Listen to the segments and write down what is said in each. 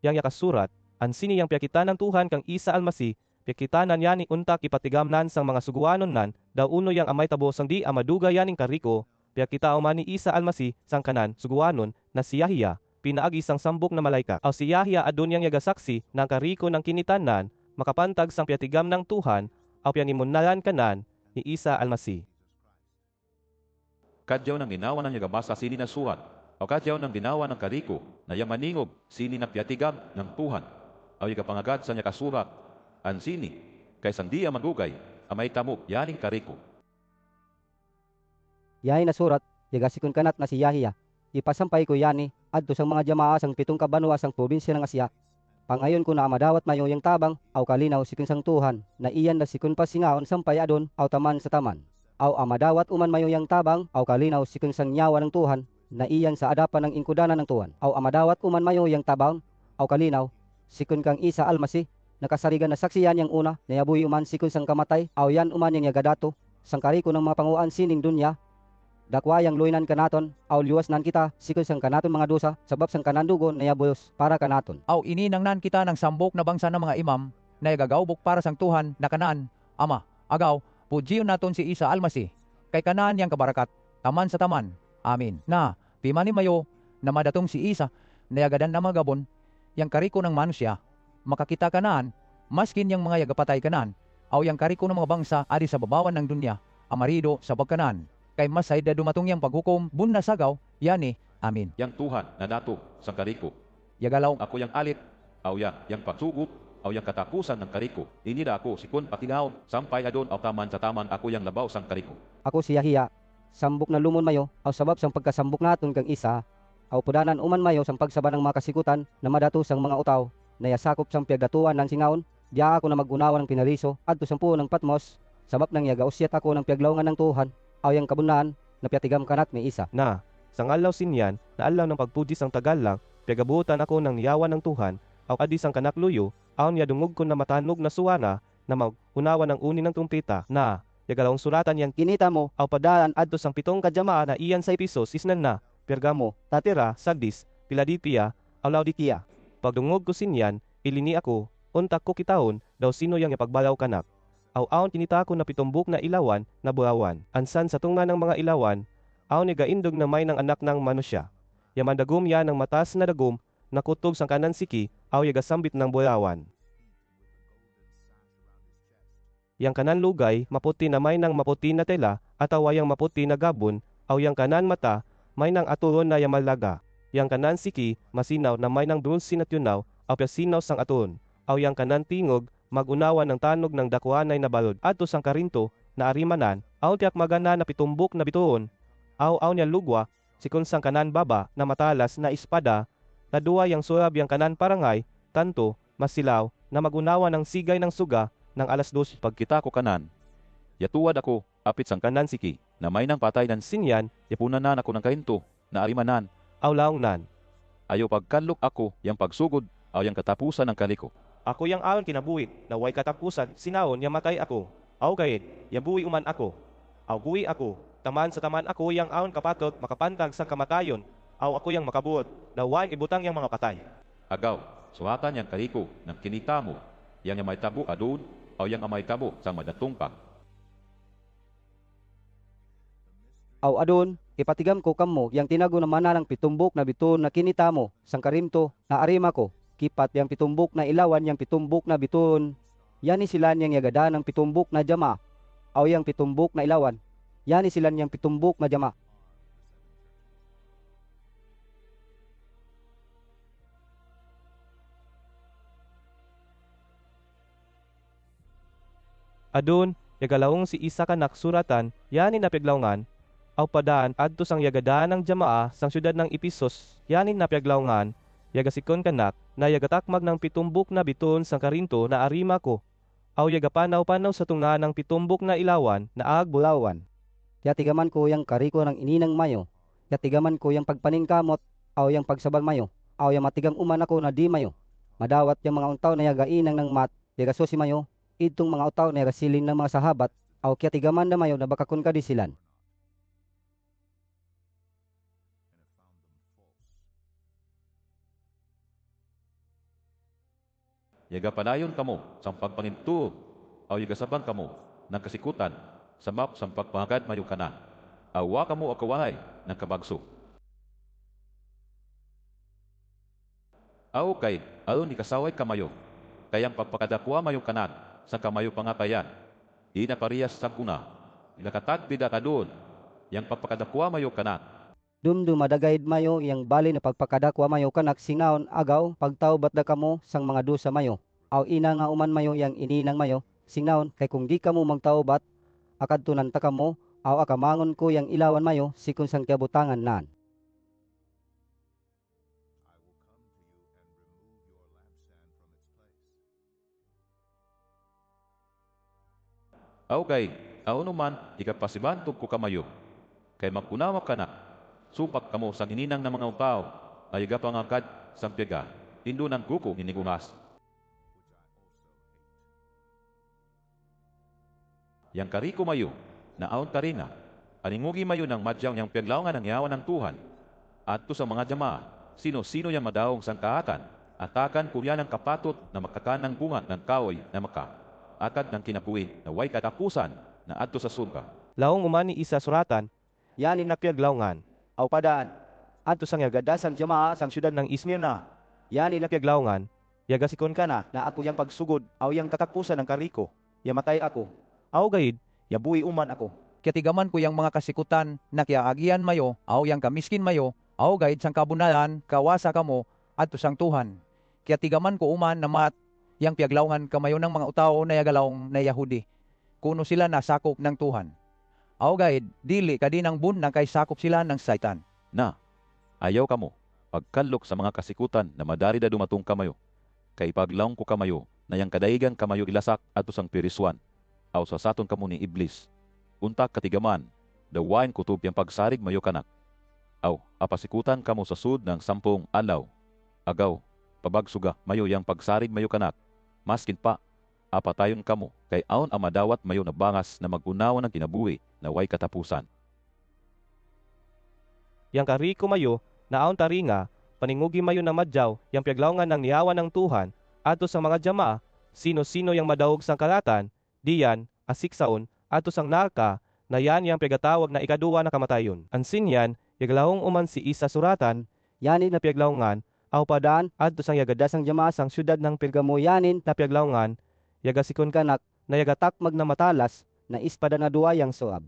yang yakasurat, ansini yang piyakitan ng Tuhan kang Isa Almasi, piyakitanan yani untak ipatigamnan sang mga suguanon nan, daw uno yang amay tabo sang di amaduga yaning kariko, piyakita umani Isa Almasi sang kanan suguanon na si Yahiya, pinaagi sang sambok na malayka. Aw si Yahiya adun yang yagasaksi ng kariko ng kinitanan, makapantag sang piyatigam ng Tuhan, aw piyangimunalan kanan ni Isa Almasi. Kadyaw ng ginawa ng yagabasa sini na suhat, o kadyaw ng ginawa ng kariko, na yamaningog sini na piyatigam ng Tuhan, o yagapangagad sa yakasurat, ansini, kay sandi amagugay, amay tamo, yaning kariko. Yahay na surat, yagasikon kanat na si Yahiya. Ipasampay ko yani, adto sang mga jamaa sang 7 kabanwa sang probinsya ng Asya. Pangayon ko na amadawat mayo yung tabang, aw kalinaw sikon sang Tuhan, na iyan na sikon pa singaon sampay adon, aw taman sa taman. Aw amadawat uman mayo yung tabang, aw kalinaw sikon sang nyawa ng Tuhan, na iyan sa adapan ng ingkudanan ng Tuhan. Aw amadawat uman mayo yung tabang, aw kalinaw, sikon kang Isa Almasi, nakasarigan na saksiyan yang una, nayabuhi uman sikon sang kamatay, aw yan uman yung yagadato, sang kariko ng mga panguan sining dunya, dakwa yang luinan kanaton, aw liwas nan kita, sikon sang kanaton mga dosa, sabab sang kanandugon na yabuyos para kanaton. Aw ininangnan kita ng sambok na bangsa ng mga imam, na igagawbok para sang Tuhan na kanaan, Ama, agaw, pujiyon naton si Isa Almasi, kay kanaan yang kabarakat, taman sa taman, amin. Na, pimani mayo, na madatong si Isa, na yagadan na magabon, yang kariko ng manusya, makakita kanaan, maskin yang mga yagapatay kanaan, aw yang kariko ng mga bangsa adi sa babawan ng dunya, amarido sa pagkanaan, kay masay da dumatong yang paghukom, bunna sagaw, yani, amin. Yang Tuhan na dato sang kariko, Yagalaw, ako yang alit, aw yang pagsugup, aw yang katapusan ng kariko, inida ako sikon patigaon, sampay adon aw taman sa taman ako yang labaw sang kariko. Ako si Yahiya, sambok na lumon mayo, aw sabab sang pagkasambok naton kang Isa, aw pudanan uman mayo sang pagsaba ng mga kasikutan na madato sang mga utaw, na yasakop sang piyagdatuan ng singaon, diya ako na magunawa ng pinariso, adto sang puo ng Patmos, sabab nang yagausyat ako ng piyaglawngan ng Tuhan, aw yang kabunaan, na piyatigam kanat ni Isa. Na, sang alaw sinyan, na alaw ng pagpuji sang tagalang, piyagabutan ako ng niyawan ng Tuhan, aw adi sang kanakluyo, aw niya dungog ko na matanog na suwana, na maghunawa ng uni ng trumpeta, na, yagalawang suratan yang Kinita mo, aw padaan adto sang 7 kajamaa na iyan sa Episos isnan na, Pergamo, Tatira, Sardis, Philadelphia, aw Laodikia. Pagdungog ko sinyan, ilini ako, untak ko kitaon, daw sino yang ipagbalaw kanak. Aw-aon kinita ko na 7 na ilawan na buhawan. Ansan sa tunga ng mga ilawan, aw ni gaindog na may ng anak ng manusya. Yamandagum ya ng matas na dagum, nakutog sang kanan siki, aw yagasambit ng buhawan. Yang kanan lugay, maputi na may ng maputi na tela, at awayang maputi na gabon, aw yang kanan mata, may ng aturon na yamalaga. Yang kanan siki, masinaw na may ng bronze na tunaw, aw sinaw sang aturon. Aw yang kanan tingog, magunawa ng tanog ng dakwanay na balod. Adto sang karinto, na arimanan, aw tiyak magana na pitumbok na bituon, aw niya lugwa, sikon sang kanan baba, na matalas na espada, na duwa yang surab yang kanan parangay, tanto, masilaw, na magunawa ng sigay ng suga, ng alas 2. Pagkita ko kanan, yatuwad ako, apit sang kanan siki, na may nang patay ng Sinyan, yapunanan ako ng kainto, na arimanan, aw laungnan. ayo pagkanlok ako, yang pagsugod, aw yang katapusan ng kaliko. Ako yang aon kinabuhit, na way katapusan, sinaon yang matay ako. Aw kayit, yang buwi uman ako. Aw buwi ako, taman sa taman ako yang aon kapatot, makapantag sa kamatayon. Aw ako yang makabuot, na way ibutang yang mga patay. Agaw, suwatan yang kaliko, ng kinita mo, yang may tabo adun, aw yang amay tabo sang madatong pa. aw adon, ipatigam ko kamo, yang tinago na manalang pitumbok na biton na kinita mo, sang karimto, na arima ko, kipat yang pitumbok na ilawan yang pitumbok na biton, yani silan yang yagada ng pitumbok na jama, aw yang pitumbok na ilawan, yani silan yang pitumbok na jama. Adun, yagalawong si isa kanak suratan, yani napiglawngan, aw padaan adto sang yagadaan ng jamaa sang syudad ng Episos, yani napiglawngan, yagasikon kanak, na yagatakmag ng pitumbok na biton sang karinto na arima ko, aw yagapanaw-panaw sa tunga ng pitumbok na ilawan na Bulawan. Yatigaman ko yang kariko ng ininang mayo, yatigaman ko yang pagpaningkamot, aw yang pagsabal mayo, aw yang matigam uman ako na di mayo. Madawat yung mga untaw na yagainang ng mat, yagasusi mayo, itong mga utaw na yagasilin ng mga sahabat, aw kyatigaman na mayo na bakakon ka di silan. yaga panayon kamo sa pagpangintuog, aw yaga sabang kamo ng kasikutan, samap sa pagpangagad mayo kanan. Awa kamo akawahay ng kabagso. Aw kay, alon ni kasaway kamayo, kayang pagpakadakwa mayo kanan, sa kamayo pangatayan. Ina parehas sa kuna, nakatagpida ka doon, yang pagpakadakwa mayo kanan. Dumdum madagayid mayo yang bali na pagpakadakwa mayo kanak singnaon agaw pagtawbat da kamo sang mga dusa mayo. Aw ina nga uman mayo yang ininang mayo, singnaon kay kung di kamo magtawbat, akadtunan ta kamo, aw akamangon ko yang ilawan mayo sikon sang kiabutangan nan. Aw kay, aw naman, ikapasibantog ko kamayo, kay magkunawa ka na, supak kamo sa gininang ng mga tao, ay pangangkad sa piyaga, indo ng kuko ninigumas. Yang kariko mayo, na aon karina, aningugi mayo ng madyaw niyang piyaglawangan ng yawan ng Tuhan, at to sa mga jama, sino-sino yang madaong sang kaatan, atakan kurya ng kapatot na makakan ng bunga ng kaoy na maka, akad ng kinapuwi na way katapusan na adto sa surga. Laong umani isa suratan, Yani napyaglawngan, aw padaan, adto sang yagadasan jamaa sang syudad ng Ismirna. Yani piaglawngan, yagasikon ka na ako yang pagsugod, aw yang katapusan ng kariko. Yamatay ako, aw gayid, yabuhi uman ako. Katigaman ko yang mga kasikutan na kiaagian mayo, aw yang kamiskin mayo, aw gayid sang kabunalan, kawasa kamo, adto sang Tuhan. Katigaman ko uman na mat, yang piaglawngan kamayo ng mga utao na yagalawng na Yahudi. Kuno sila nasakop ng Tuhan. Aw gayid, dili kadinang bun na kay sakop sila ng Satan. Na, ayaw kamo, pagkalok sa mga kasikutan na madarida dumatong kamayo, kay paglaong ko kamayo, na yang kadaigan kamayo ilasak ato sang piriswan, aw sa saton kamo ni Iblis. Untak katigaman, dawain kutob yang pagsarig mayo kanak. Aw, apasikutan kamo sa sud ng 10 alaw. Agaw, pabagsuga mayo yang pagsarig mayo kanak. Maskin pa, apatayon kamo, kay aon ang madawat mayo na bangas na mag-unawa ng kinabuhi na way katapusan. yang kariko mayo, na aon taringa, paningugi mayo na madyaw, yang piaglawngan ng niyawan ng Tuhan, ato sa mga jama, sino-sino yang madawog sang kalatan, diyan, asiksaon, ato sang narka, na yan yang piagatawag na ikaduwa na kamatayon. Ansin yan, yaglawong uman si isa suratan, Yani na piaglawngan, aw padaan, adto sang yagadasang jamaa sang syudad ng Pergamo yanin na piaglawngan, yagasikon kanak, na yagatakmag na matalas, na ispada na duwayang soab.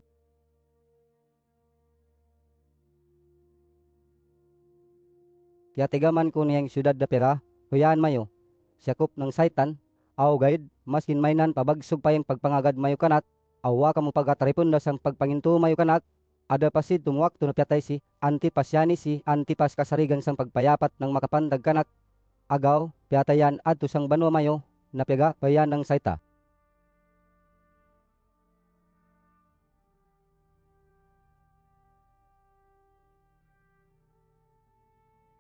Yatigaman ko niyang syudad da pera, huyan mayo, sakop ng Satan, aw gayud, maskin mainan pabagsog pa yung pagpangagad mayo kanak, awa kamo pagataripon na sang pagpanginto mayo kanak, ada pasid tumuwak to napyatay si Antipas yani si Antipas kasarigan sang pagpayapat ng makapandag kanak, agaw, piyatayan adto sang banwa mayo, napyaga payan ng Saita.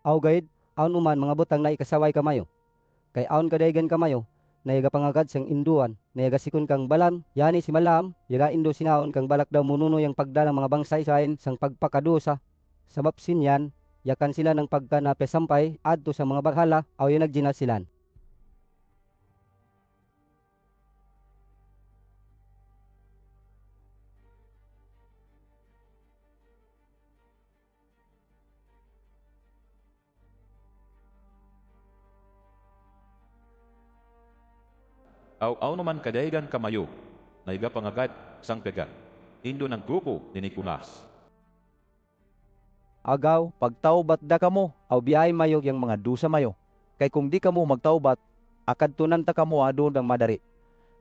Aw gayud, aon uman mga butang na ikasaway kamayo. Kay aon kadaygan kamayo, na pangagad sang induan, na sikon kang balam, yani si malam, yaga indo sinaon kang balak daw mununo yang pagdalang mga bangsay sain sang pagpakadusa. Sabab sinyan, yakan sila ng pagkanapesampay, adto sa mga baghala, aw yung nagjinasilan. Aw naman kadaigan kamayo, na pangagad sang pegat, indo ng grupo ni Nicolas. Agaw, pagtawbat da kamo, aw biyay mayo yang mga dusa mayo. Kay kung di kamo magtawbat, akadtunan ta kamo adun ng madari.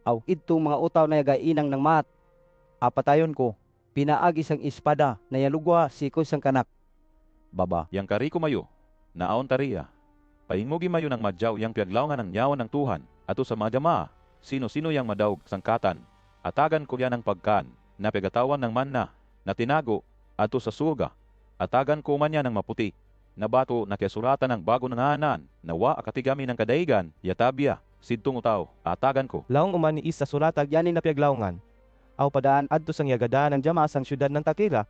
Aw idtong mga utaw na yagainang ng mat. Apatayon ko, pinaagi sang espada na yalugwa sikos sang kanak. Baba, Yang kariko mayo, na aon tariya, paingugi mayo ng madyaw yang piaglawngan ng yawan ng Tuhan, ato sa mga jamaa, sino-sino yang madawg sangkatan, atagan ko yan ng pagkan, na piagatawan ng manna, na tinago, ato sa surga, atagan ko man yan ng maputi, na bato na kiasuratan ng bago ng anan, na wa akatigami ng kadaigan, yatabya, sidtong utaw, atagan ko. Laong uman ni isa suratag yani na piaglawngan, aw padaan adto sang yagadaan ng jamaa sang syudad ng Takila,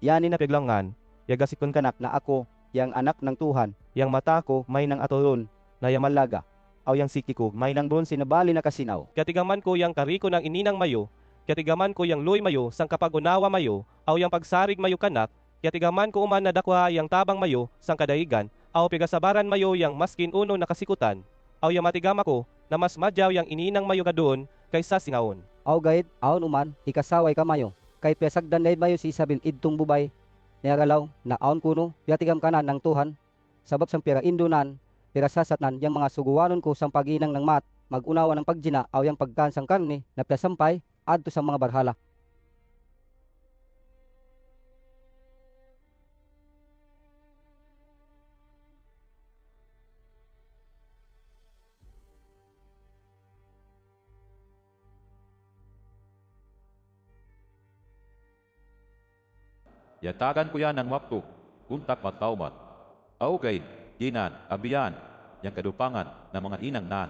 yani na piaglawngan, yagasikon kanak na ako, yang anak ng Tuhan, yang mata ko may nang aturon, na yamalaga, aw yang siki ko. May nang bronze na bali na kasinaw. Katigaman ko yang kariko ng ininang mayo, katigaman ko yang luy mayo sang kapagunawa mayo, aw yang pagsarig mayo kanak, katigaman ko uman na dakwa yang tabang mayo sang kadaigan, aw pigasabaran mayo yang maskin uno nakasikutan, aw yang matigama ko na mas madyaw yang ininang mayo kadun kaysa singawon. Aw gayud, aon uman, ikasaway kamayo. Kay pesagdan day mayo si Isabel idtong bubay. Niyagalaw, na aon kuno, piatigam kanan ng Tuhan. Sabab sang pira indunan, pira sasatnan, yang mga suguwanon ko sang paginang ng mat, magunawa ng pagjina, aw yang pagkansang karni, na piasampay, adto sa mga barhala. Yatagan ko yan ng waktu, kuntak mataumat. Augay, ginan, abiyan, yang kadupangan ng mga inang nan.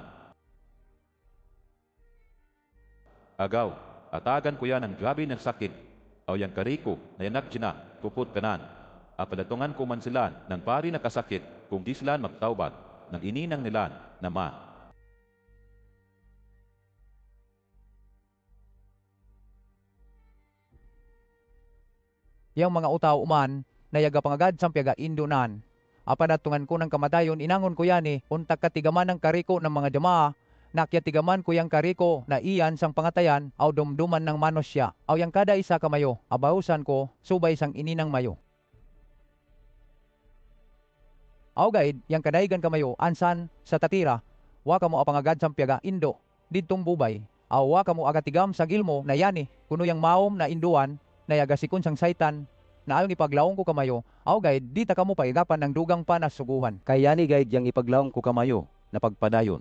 Agaw, atagan ko yan ng grabe ng sakit, o yang kariko na yanak sina, puput kanan. Apadatungan ko man sila ng pari na kasakit kung di sila magtaubat ng ininang nila na ma. Yang mga utaw uman, na yaga pangagad sang piaga indunan. Apadatungan ko ng kamatayon, inangon ko yani, untak katigaman ng kariko ng mga jamaa, nakyatigaman ko yang kariko na iyan sang pangatayan, aw dumduman ng manos siya, aw yang kada isa kamayo, abausan ko, subay sang ininang mayo. Aw gaid, yang kadaigan kamayo, ansan, sa tatira, wa kamo apangagad sang piaga indo, didtong bubay, aw wa kamo agatigam sa gilmo na yani, kuno yang maom na induan, na yagasikon sang saitan, na ayon ipaglawong ko kamayo, aw gaid, di ta kamo paigapan ng dugang pa na suguhan. Kaya ni guide yang ipaglawong ko kamayo na pagpadayon.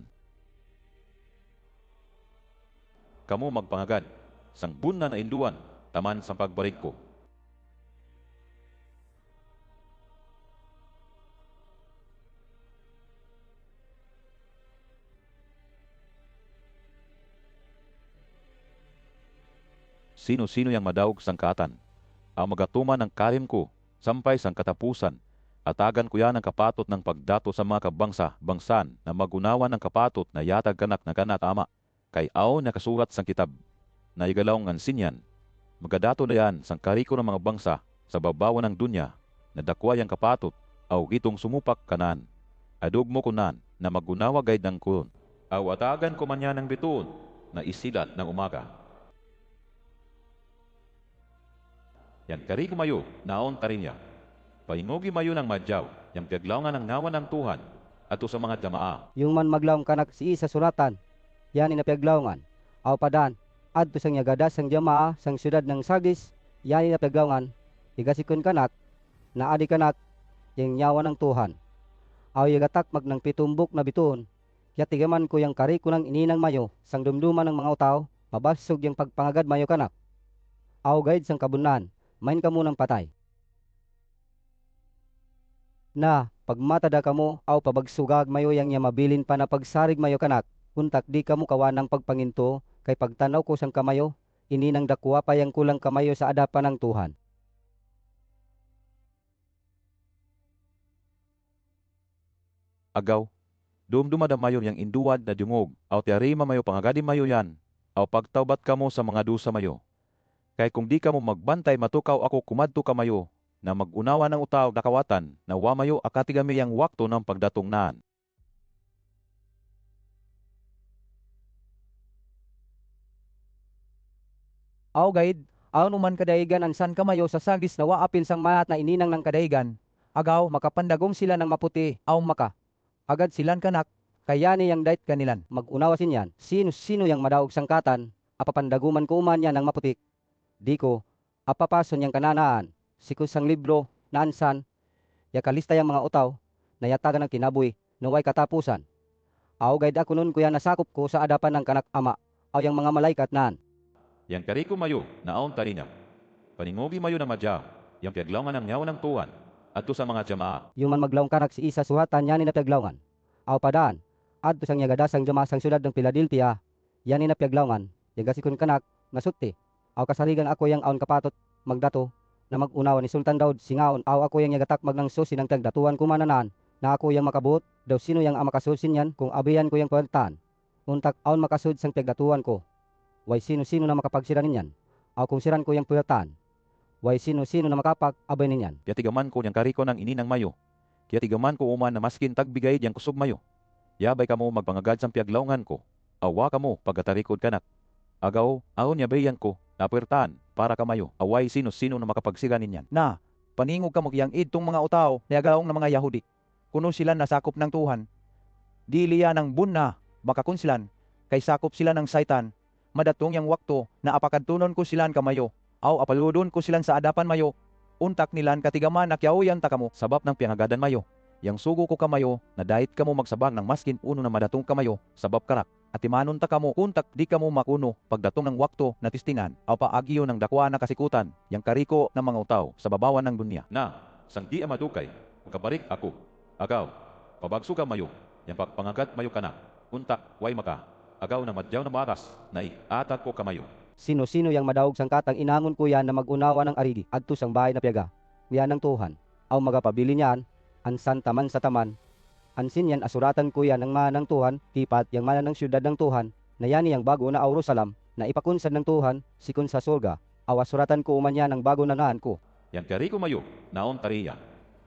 Kamu magpangagad, sang bunna na induan, taman sa pagbarik ko. Sino-sino yang madaog sang katan, ang magatuman ng karim ko, sampay sang katapusan, atagan ko yan ang kapatot ng pagdato sa mga kabangsa-bangsan na magunawan ng kapatot na yatag kanak na kanat ama, kay aw nakasurat sang kitab, na igalaw ngan sinyan, magadato na yan sang kariko ng mga bangsa sa babawan ng dunya, na dakwa yang kapatot, aw gitong sumupak kanan, adug mo kunan na magunawa gayd ng kun, aw atagan ko man yan ng bituon, na isilat ng umaga. Yan kariko mayo, naon tarin niya. Paingogi mayo ng madyaw, yang piyaglaw nga ng nawan ng Tuhan, ato sa mga jamaa. Yung man maglawong kanak si isa suratan, yan inapiaglawngan. Aw padan, adto sang yagada sang jamaa sang syudad ng Sardis, yan inapiaglawngan. Igasikon kanak, na adi kanak, yung nyawa ng Tuhan. Aw yagatak mag ng pitumbok na bituon, yatigaman ko yung kariko ng ininang mayo, sang dumduman ng mga utaw, mabasog yung pagpangagad mayo kanak. Aw gaid sang kabunan, main ka munang patay. Na, pagmatada kamo, aw pabagsugag mayo yang mabilin pa na pagsarig mayo kanak, untak di kamo kawan ng pagpanginto, kay pagtanaw ko sang kamayo, ininang dakwa pa yang kulang kamayo sa adapan ng Tuhan. Agaw, dumdumada mayo yang induad na dungog, aw tiarima mayo pangagadi mayo yan, aw pagtawbat kamo sa mga dusa mayo. Kay kung di ka mo magbantay matukaw ako kumadto kamayo, na magunawa ng utaw nakawatan, na wamayo akatigami yang wakto ng pagdatong naan. Aw gaid, aw numan kadaigan ansan kamayo sa Sardis na waapil sang mayat na ininang ng kadaigan. Agaw, makapandagong sila ng maputi, aw maka. Agad silan kanak, kaya ni yang dait kanilan. Magunawa sinyan, sino-sino yang madaog sangkatan, apapandaguman ko uman yan ng maputik. Di ko, apapason yang kananaan, sikus sang libro, naansan, yakalista yang mga utaw, nayatagan ng kinabuhi, naway katapusan. Aw gaid ako nun kuya nasakop ko sa adapan ng kanak ama, aw yang mga malaikat naan. Yang kariko mayo, naon tarin niya. Paningogi mayo na madyaw, yang piyaglaw nga ng nyawa ng Tuhan, ato sa mga jamaa. Yung man maglawang kanak si isa suhatan, yan inapiaglawngan. Aw padaan, adto sang yagadasang jamasang syudad ng Philadelphia, yan inapiaglawngan, yagasikon kanak, nasuti. Aw kasarigan ako yang aon kapatot, magdato, na magunawa ni Sultan Daud singaon, aw ako yang yagatak magnang susi ng tagdatuan kumananaan, na ako yang makabut, daw sino yang makasud sinyan kung abayan ko yang puwertahan. Untak aon makasud sang pagdatuan ko. Way sino-sino na makapagsira ninyan. Aw kung siran ko yang puwertahan. Way sino-sino na makapag abay ninyan. Kaya tigaman ko yang kariko ng ininang mayo. Kaya tigaman ko uman na maskin tagbigay yang kusog mayo. Yabay kamo magpangagad sang piaglawngan ko. Awa kamo pagkatarikod kanak. Agaw, aon yabayan ko, napuwertahan, para kamayo. Away sino-sino na makapagsira ninyan. Na, paningog ka mo yang idtong mga utaw na yagalawong ng mga Yahudi. Kuno sila nasakop ng Tuhan. Dili yan ng bunna, makakunsilan, kay sakop sila ng Satan. Madatong yang wakto na apakadtunon ko silan kamayo. Aw apaludon ko silan sa adapan mayo. Untak nilan katigaman nakyaoyan ta kamo. Sabab ng piangagadan mayo. Yang sugo ko kamayo, na dahit kamo magsabang ng maskin uno na madatong kamayo, sabab karak. At imanon ta kamo, kuntak di kamo makuno, pagdatong ng wakto na tistingan, aw paagyo ng dakwa na kasikutan, yang kariko ng mga utaw sa babawan ng dunya. Na, sang di amadukay, kabarik ako. Agaw, pabagso ka mayo, yang pagpangagat mayo ka na. Untak, way maka. Agaw na madyaw na maras, na iatat ko kamayo. Sino-sino yang madaog sang katang inangon ko yan na mag-unawa ng aridi adto sang bahay na piyaga. Yan ng Tuhan. Aw magapabili niyan, ansan taman sa taman. Ansin yan asuratan ko yan ng manang Tuhan, tipat yang mana ng syudad ng Tuhan, na yan yang bago na Jerusalem, na ipakunsad ng Tuhan, sikun sa surga. Aw asuratan ko uman yan ng bago na naan ko. Yang kariko mayo, naon tariya.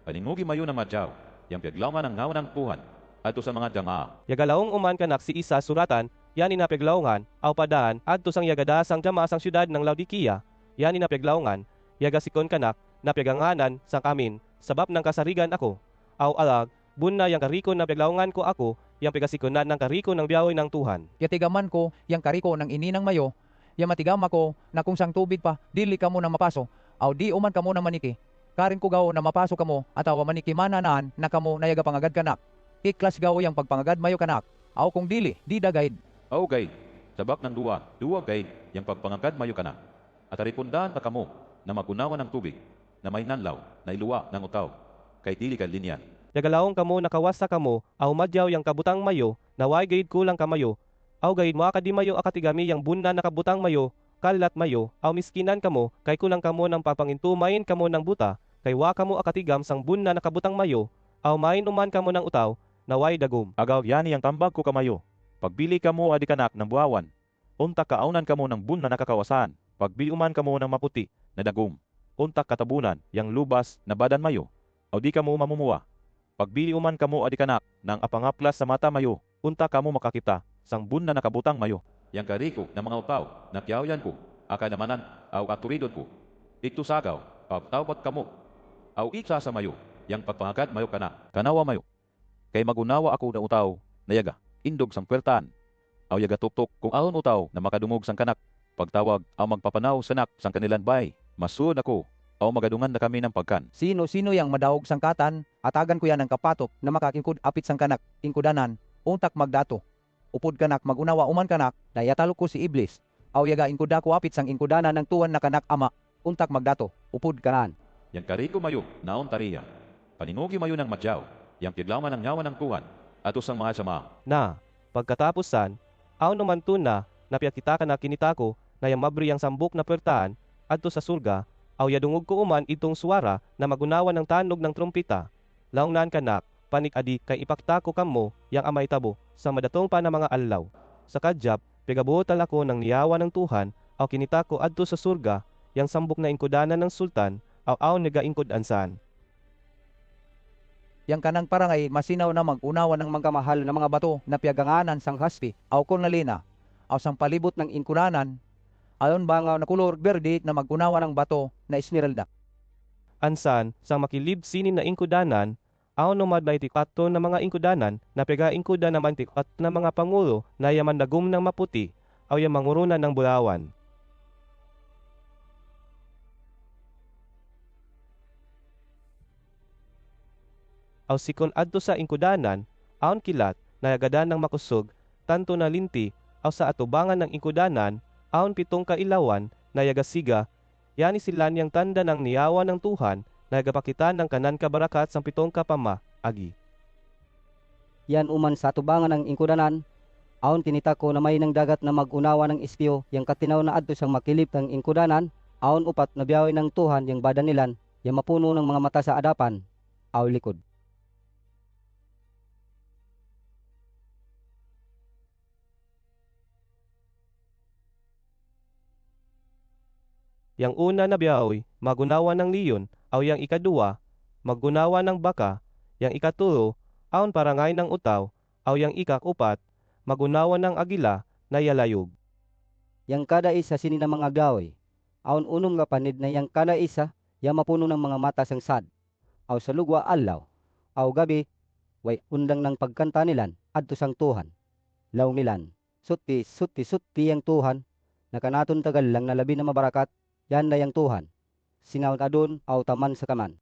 Paningugi mayo na madyaw, yang piaglawan ng ngawan ng Tuhan, ato sa mga jamaa. Yagalawong uman kanak si isa suratan, yan inapiglawngan, aw padaan, adto sang yagada sang jama sang syudad ng Laodicea, yan inapiglawngan, yagasikon kanak, napiganganan sang amin, sabab ng kasarigan ako. Aw alag, bunna yang kariko na piglawngan ko ako, yang pigasikonan ng kariko ng biyawoy ng Tuhan. Yatigaman ko yang kariko ng ininang mayo, yang matigama ko na kung sang tubig pa, dili ka mo na mapaso, aw di uman ka mo na maniki. Karin ko gaw na mapaso ka mo, ataw maniki mananaan na kamo nayaga pangagad kanak. Iklas gaw yang pagpangagad mayo kanak, aw kung dili, di dagayd. Aw gay, sabak ng duwa gay, yang pagpangagad mayo ka na. At aripundaan ta kamo, na magunawan ng tubig, na may nanlaw, na iluwa ng utaw, kay dili ka linyan. Yagalawong kamo nakawasa kamo, aw madyaw yang kabutang mayo, naway gayid kulang kamayo, aw gayid mo akadi mayo akatigami yang bunna nakabutang mayo, kalat mayo, aw miskinan kamo, kay kulang kamo ng papangintumayin kamo ng buta, kay wa kamo akatigam sang bunna nakabutang mayo, aw main uman kamo ng utaw, naway dagom. Agaw yani ang tambag ko kamayo. Pagbili kamo adi kanak ng buawan. Untak kaaunan kamo ng bun na nakakawasan. Pagbili uman kamo ng maputi na dagom. Untak katabunan yang lubas na badan mayo. Aw di kamo mamumuwa. Pagbili uman kamo adi kanak ng apangaplas sa mata mayo. Untak kamo makakita sang bun na nakabutang mayo. Yang kariko na mga utaw, nakyaoyan ko, akadamanan, aw aturidon ko. Ikto sagaw, pagtawpat kamo. Aw iksa sa mayo, yang pagpangagad mayo kana, kanawa mayo. Kay magunawa ako na utaw, nayaga, indog sang puwertaan. Aw yaga tuktok kung ahon utaw na makadungog sang kanak. Pagtawag, aw magpapanaw sanak sang kanilan bay. Masuod ako, aw magadungan na kami ng pagkan. Sino-sino yang madaog sang katan, atagan ko yan ng kapatop na makakingkud apit sang kanak, ingkudanan, untak magdato. Upod kanak magunawa uman kanak, dayatalo ko si Iblis. Aw yaga ingkuda ko apit sang ingkudanan ng tuwan na kanak ama, untak magdato, upod kanan. Yang kariko mayo, naon tariya. Paningugi mayo ng madyaw, yang piglaman ng nyawa ng Tuhan, ato sang mga sama. Na, pagkatapusan, aw naman tuna, napiyat kita ka na kinita ko, na yung mabri ang sambok na puwertahan, adto sa surga, aw yadungog ko uman itong suwara na magunawan ng tanog ng trumpita. Laungnan kanak, panik adi kay ipakita ko kamo, yang amay tabo, sa madatong pa na mga allaw. Sa kadyap, pigabuotal ako ng niyawa ng Tuhan, aw kinita ko adto sa surga, yang sambok na ingkudanan ng sultan, aw nagaingkod ansan. Yang kanang parangay masinaw na mag-unawa ng mga mahal na mga bato na piaganganan sang haspi, aw kornalina, aw sang palibot ng inkudanan, ayon ba nga na kulor berde na mag-unawa ng bato na esmeralda. Ansan, sa makilib sinin na ingkudanan, aw numad na itikato na mga ingkudanan, na piga-ingkuda naman tikat na mga pangulo na yaman dagom ng maputi, aw yung mangurunan ng bulawan. Aw sikon adto sa ingkudanan, aon kilat, nayagadan ng makusog, tanto na linti, aw sa atubangan ng ingkudanan, aon pitong kailawan, nayagasiga, yani sila niyang tanda ng niyawa ng Tuhan, nagapakitan ng kanan kabarakat sang pitong kapama, agi. Yan uman sa atubangan ng ingkudanan, aon kinita ko na may ng dagat na mag-unawa ng ispyo, yang katinaw na adto sang makilip ng ingkudanan, aon upat na biyawi ng Tuhan yang badan nilan, yang mapuno ng mga mata sa adapan, aw likod. Yang una na biyaoy, magunawa ng leon, aw yang ikadua, magunawa ng baka, yang ikatulo, aon parangay ng utaw, aw yang ikakupat, magunawa ng agila, na yalayog. Yang kada isa sini na mga gaway. Aon unom nga panid na yang kada isa, yang mapuno ng mga mata sang sad. Aw sa lugwa alaw, aw gabi, way undang ng pagkanta nilan, adto sang Tuhan. Law nilan, suti yang Tuhan, nakanaton tagal lang na labi na mabarakat, yan na yang Tuhan. Singaw adun, aw taman sa kaman.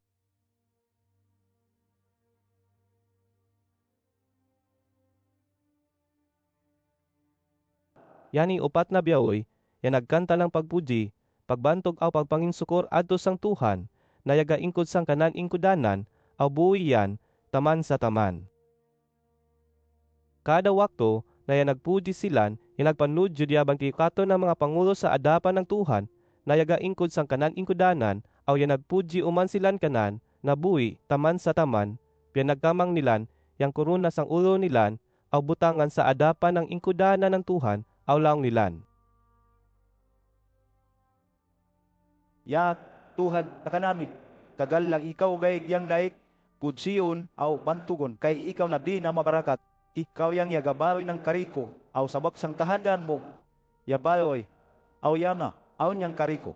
Yani upat na biyaoy, yan nagkanta ng pagpuji, pagbantog aw pagpanginsukor adto sang Tuhan, na yaga ingkod sang kanan ingkudanan, aw buhi yan, taman sa taman. Kada wakto, na yan nagpuji silan, yan nagpanudyo diabang tikato ng mga pangulo sa adapan ng Tuhan, na yaga ingkod sang kanan ingkudanan, aw yan nagpuji uman silan kanan, na buhi, taman sa taman, piyan nagkamang nilan, yang korona sang ulo nilan, aw butangan sa adapan ng ingkudanan ng Tuhan, aw laong nilan. Ya Tuhan nakanamit, tagal lang ikaw gayig yang daik, pudsiyon aw bantugon, kay ikaw na di na mabarakat. Ikaw yang yagabaroy ng kariko, aw sabak sang tahanan mo, yabaroy, aw yana, aw yang kariko.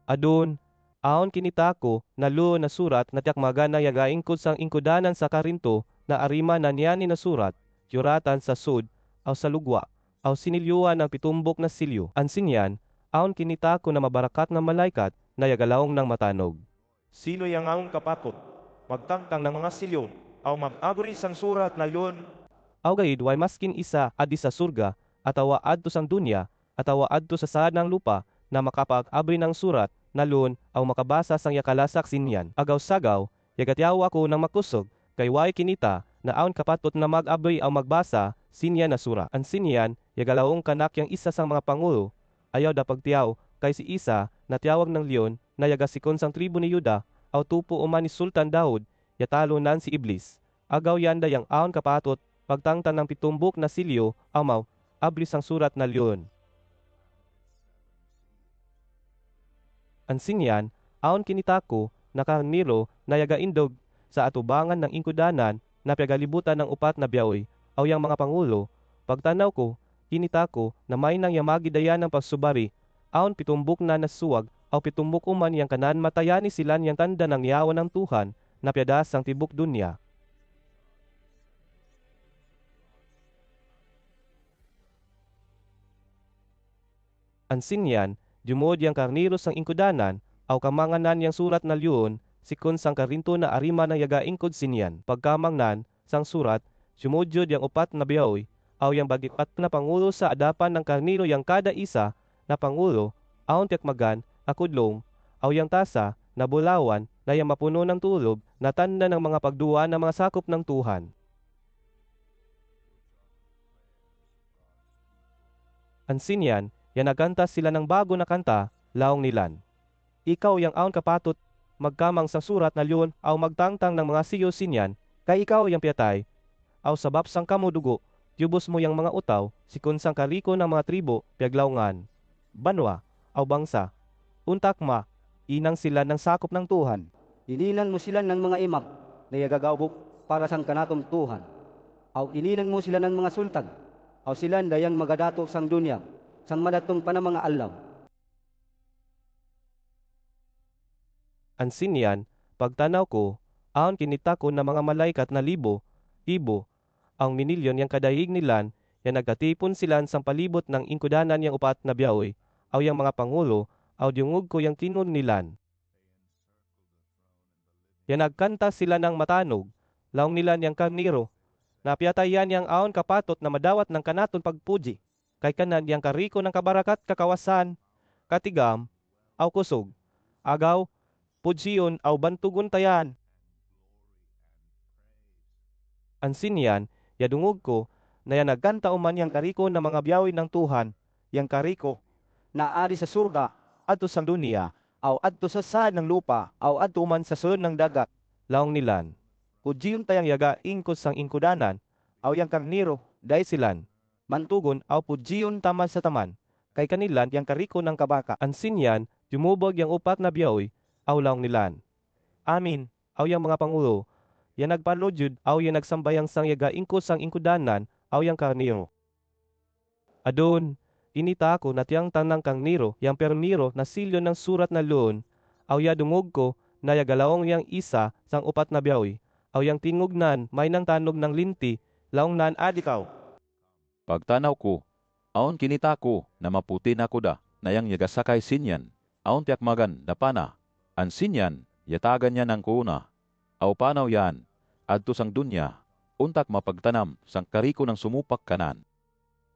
Adun, aon kinitako, na luo na surat na tiyak magana yaga ingkod sang ingkudanan sa Karinto, na arima na niyani na surat, yuratan sa sud, aw sa lugwa, aw sinilyuan ng pitumbok na silyo. Ansin yan, aon kinitako na mabarakat ng malaikat, na yagalawong ng matanog. Sino yang ang kapatot? Magtangtang ng mga silyo, aw mag-aguri sang surat na yun. Aw gayud way maskin isa adi sa surga, atawa adto sang dunya, atawa adto sa saad ng lupa, na makapag-abri ng surat, na lun, aw makabasa sang yakalasak sinyan. Agaw-sagaw, yagatyaw ako ng makusog, kay way kinita, na aon kapatot na mag-abri aw magbasa, sinyan na sura. Ang sinyan, yagalawong kanak yang isa sang mga pangulo, ayaw da pagtiyaw, kay si isa, na tiyawag ng leon, na yagasikon sang tribo ni Yuda, aw tupo uman ni Sultan Daud, yatalo nan si Iblis. Agaw yanda yang aon kapatot, pagtangtan ng pitumbok na silyo, amaw, ablis ang surat na leon. Ansin yan, aon kinitako, na karniro, na yagaindog, sa atubangan ng ingkudanan, na pagalibutan ng upat na biyaoy, aw yang mga pangulo, pagtanaw ko, kinitako, na may nang yamagi dayan ng pagsubari, aon pitumbok na nasuwag, aw pitumbok uman yang kanan matayani silan yang tanda ng yawan ng Tuhan, na piadas ang tibok dunya. Ansin yan, jumod yang karniro sang ingkudanan, aw kamanganan yang surat na leon, sikon sang Karinto na arima ng yaga ingkod sinyan. Pagkamang nan, sang surat, jumodjod yang upat na biyaoy, aw yang bagipat na pangulo sa adapan ng karniro yang kada isa, na pangulo, aon tiakmagan, akudlong, aw yang tasa, na bulawan, na yang mapuno ng tulob, na tanda ng mga pagduwa ng mga sakop ng Tuhan. Ansin yan, yan nagkanta sila ng bago na kanta, laong nilan. Ikaw yang aon kapatot, magkamang sa surat na leon, aw magtangtang ng mga siyo sinyan, kay ikaw yang piyatay, aw sabab sang kamudugo, yubos mo yang mga utaw, sikon sang kariko ng mga tribo, piaglawngan, banwa, aw bangsa, untakma, inang sila ng sakop ng Tuhan. Inilan mo sila ng mga imam, na yagagawbok para sang kanatom Tuhan. Aw inilan mo sila ng mga sultan, aw sila dayang magadato sang dunya, sang madatong pa ng mga alaw. Ansin yan, pagtanaw ko, aon kinita ko na mga malaikat na libo, ibo, ang minilyon yang kadayig nilan, yan nagkatipon silan sang palibot ng ingkudanan yang upat na biyaoy, aw yang mga pangulo, aw diungog ko yang tinon nilan. Yan nagkanta sila ng matanog, laong nilan yang karniro, napiatayan yang aon kapatot na madawat ng kanaton pagpuji, kay kanan yang kariko ng kabarakat kakawasan, katigam, aw kusog, agaw, pudsiyon aw bantugon tayan. Ansin yan, yadungog ko, na yan nagkanta uman yang kariko ng mga biyawi ng Tuhan, yang kariko, Na ari sa surga, adto sang dunia, aw adto sa saad ng lupa, aw adto man sa sulod ng dagat. laong nilan. Kudjiyon tayang yaga ingkod sang ingkudanan, aw yang karniro, Day silan, mantugon aw pudjiyon taman sa taman, kay kanilan yang kariko ng kabaka. ansin yan, Jumubog yang upat na biyaoy, aw laong nilan. Amin, aw yang mga pangulo, yan nagpanujud, aw yang nagsambayang sang yaga ingkod sang ingkudanan, aw yang karniro. Adon, inita ako na tiyang tanang kang niro, yang permiro na silyo ng surat na loon, aw ya dungog ko, na yagalaong yang isa sang upat na biyaoy, aw yang tingugnan, may nang tanog ng linti, laong nan adikaw. Pagtanaw ko, aon kinita ko na maputi na ko da, na yang yagasakay sinyan, aon tiakmagan na pana, an sinyan, yatagan niya ng kuuna, aw panaw yan, adto sang dunya, untak mapagtanam sang kariko ng sumupak kanan.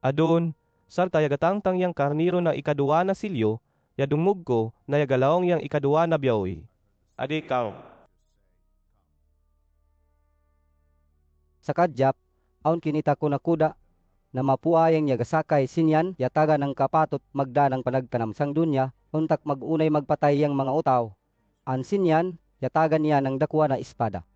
Adon, sarta yagatangtang yang karniro na ikaduwa na silyo, ya dungog ko, na yagalaong yang ikaduwa na biyaoy. Adikaw. Sa kadyap, aon kinita ko na kuda, na mapuayang yagasakay sinyan, yataga ng kapatot magda ng panagtanam sang dunya, untak magunay magpatay yang mga utaw. An sinyan, yatagan niya ng dakwa na espada.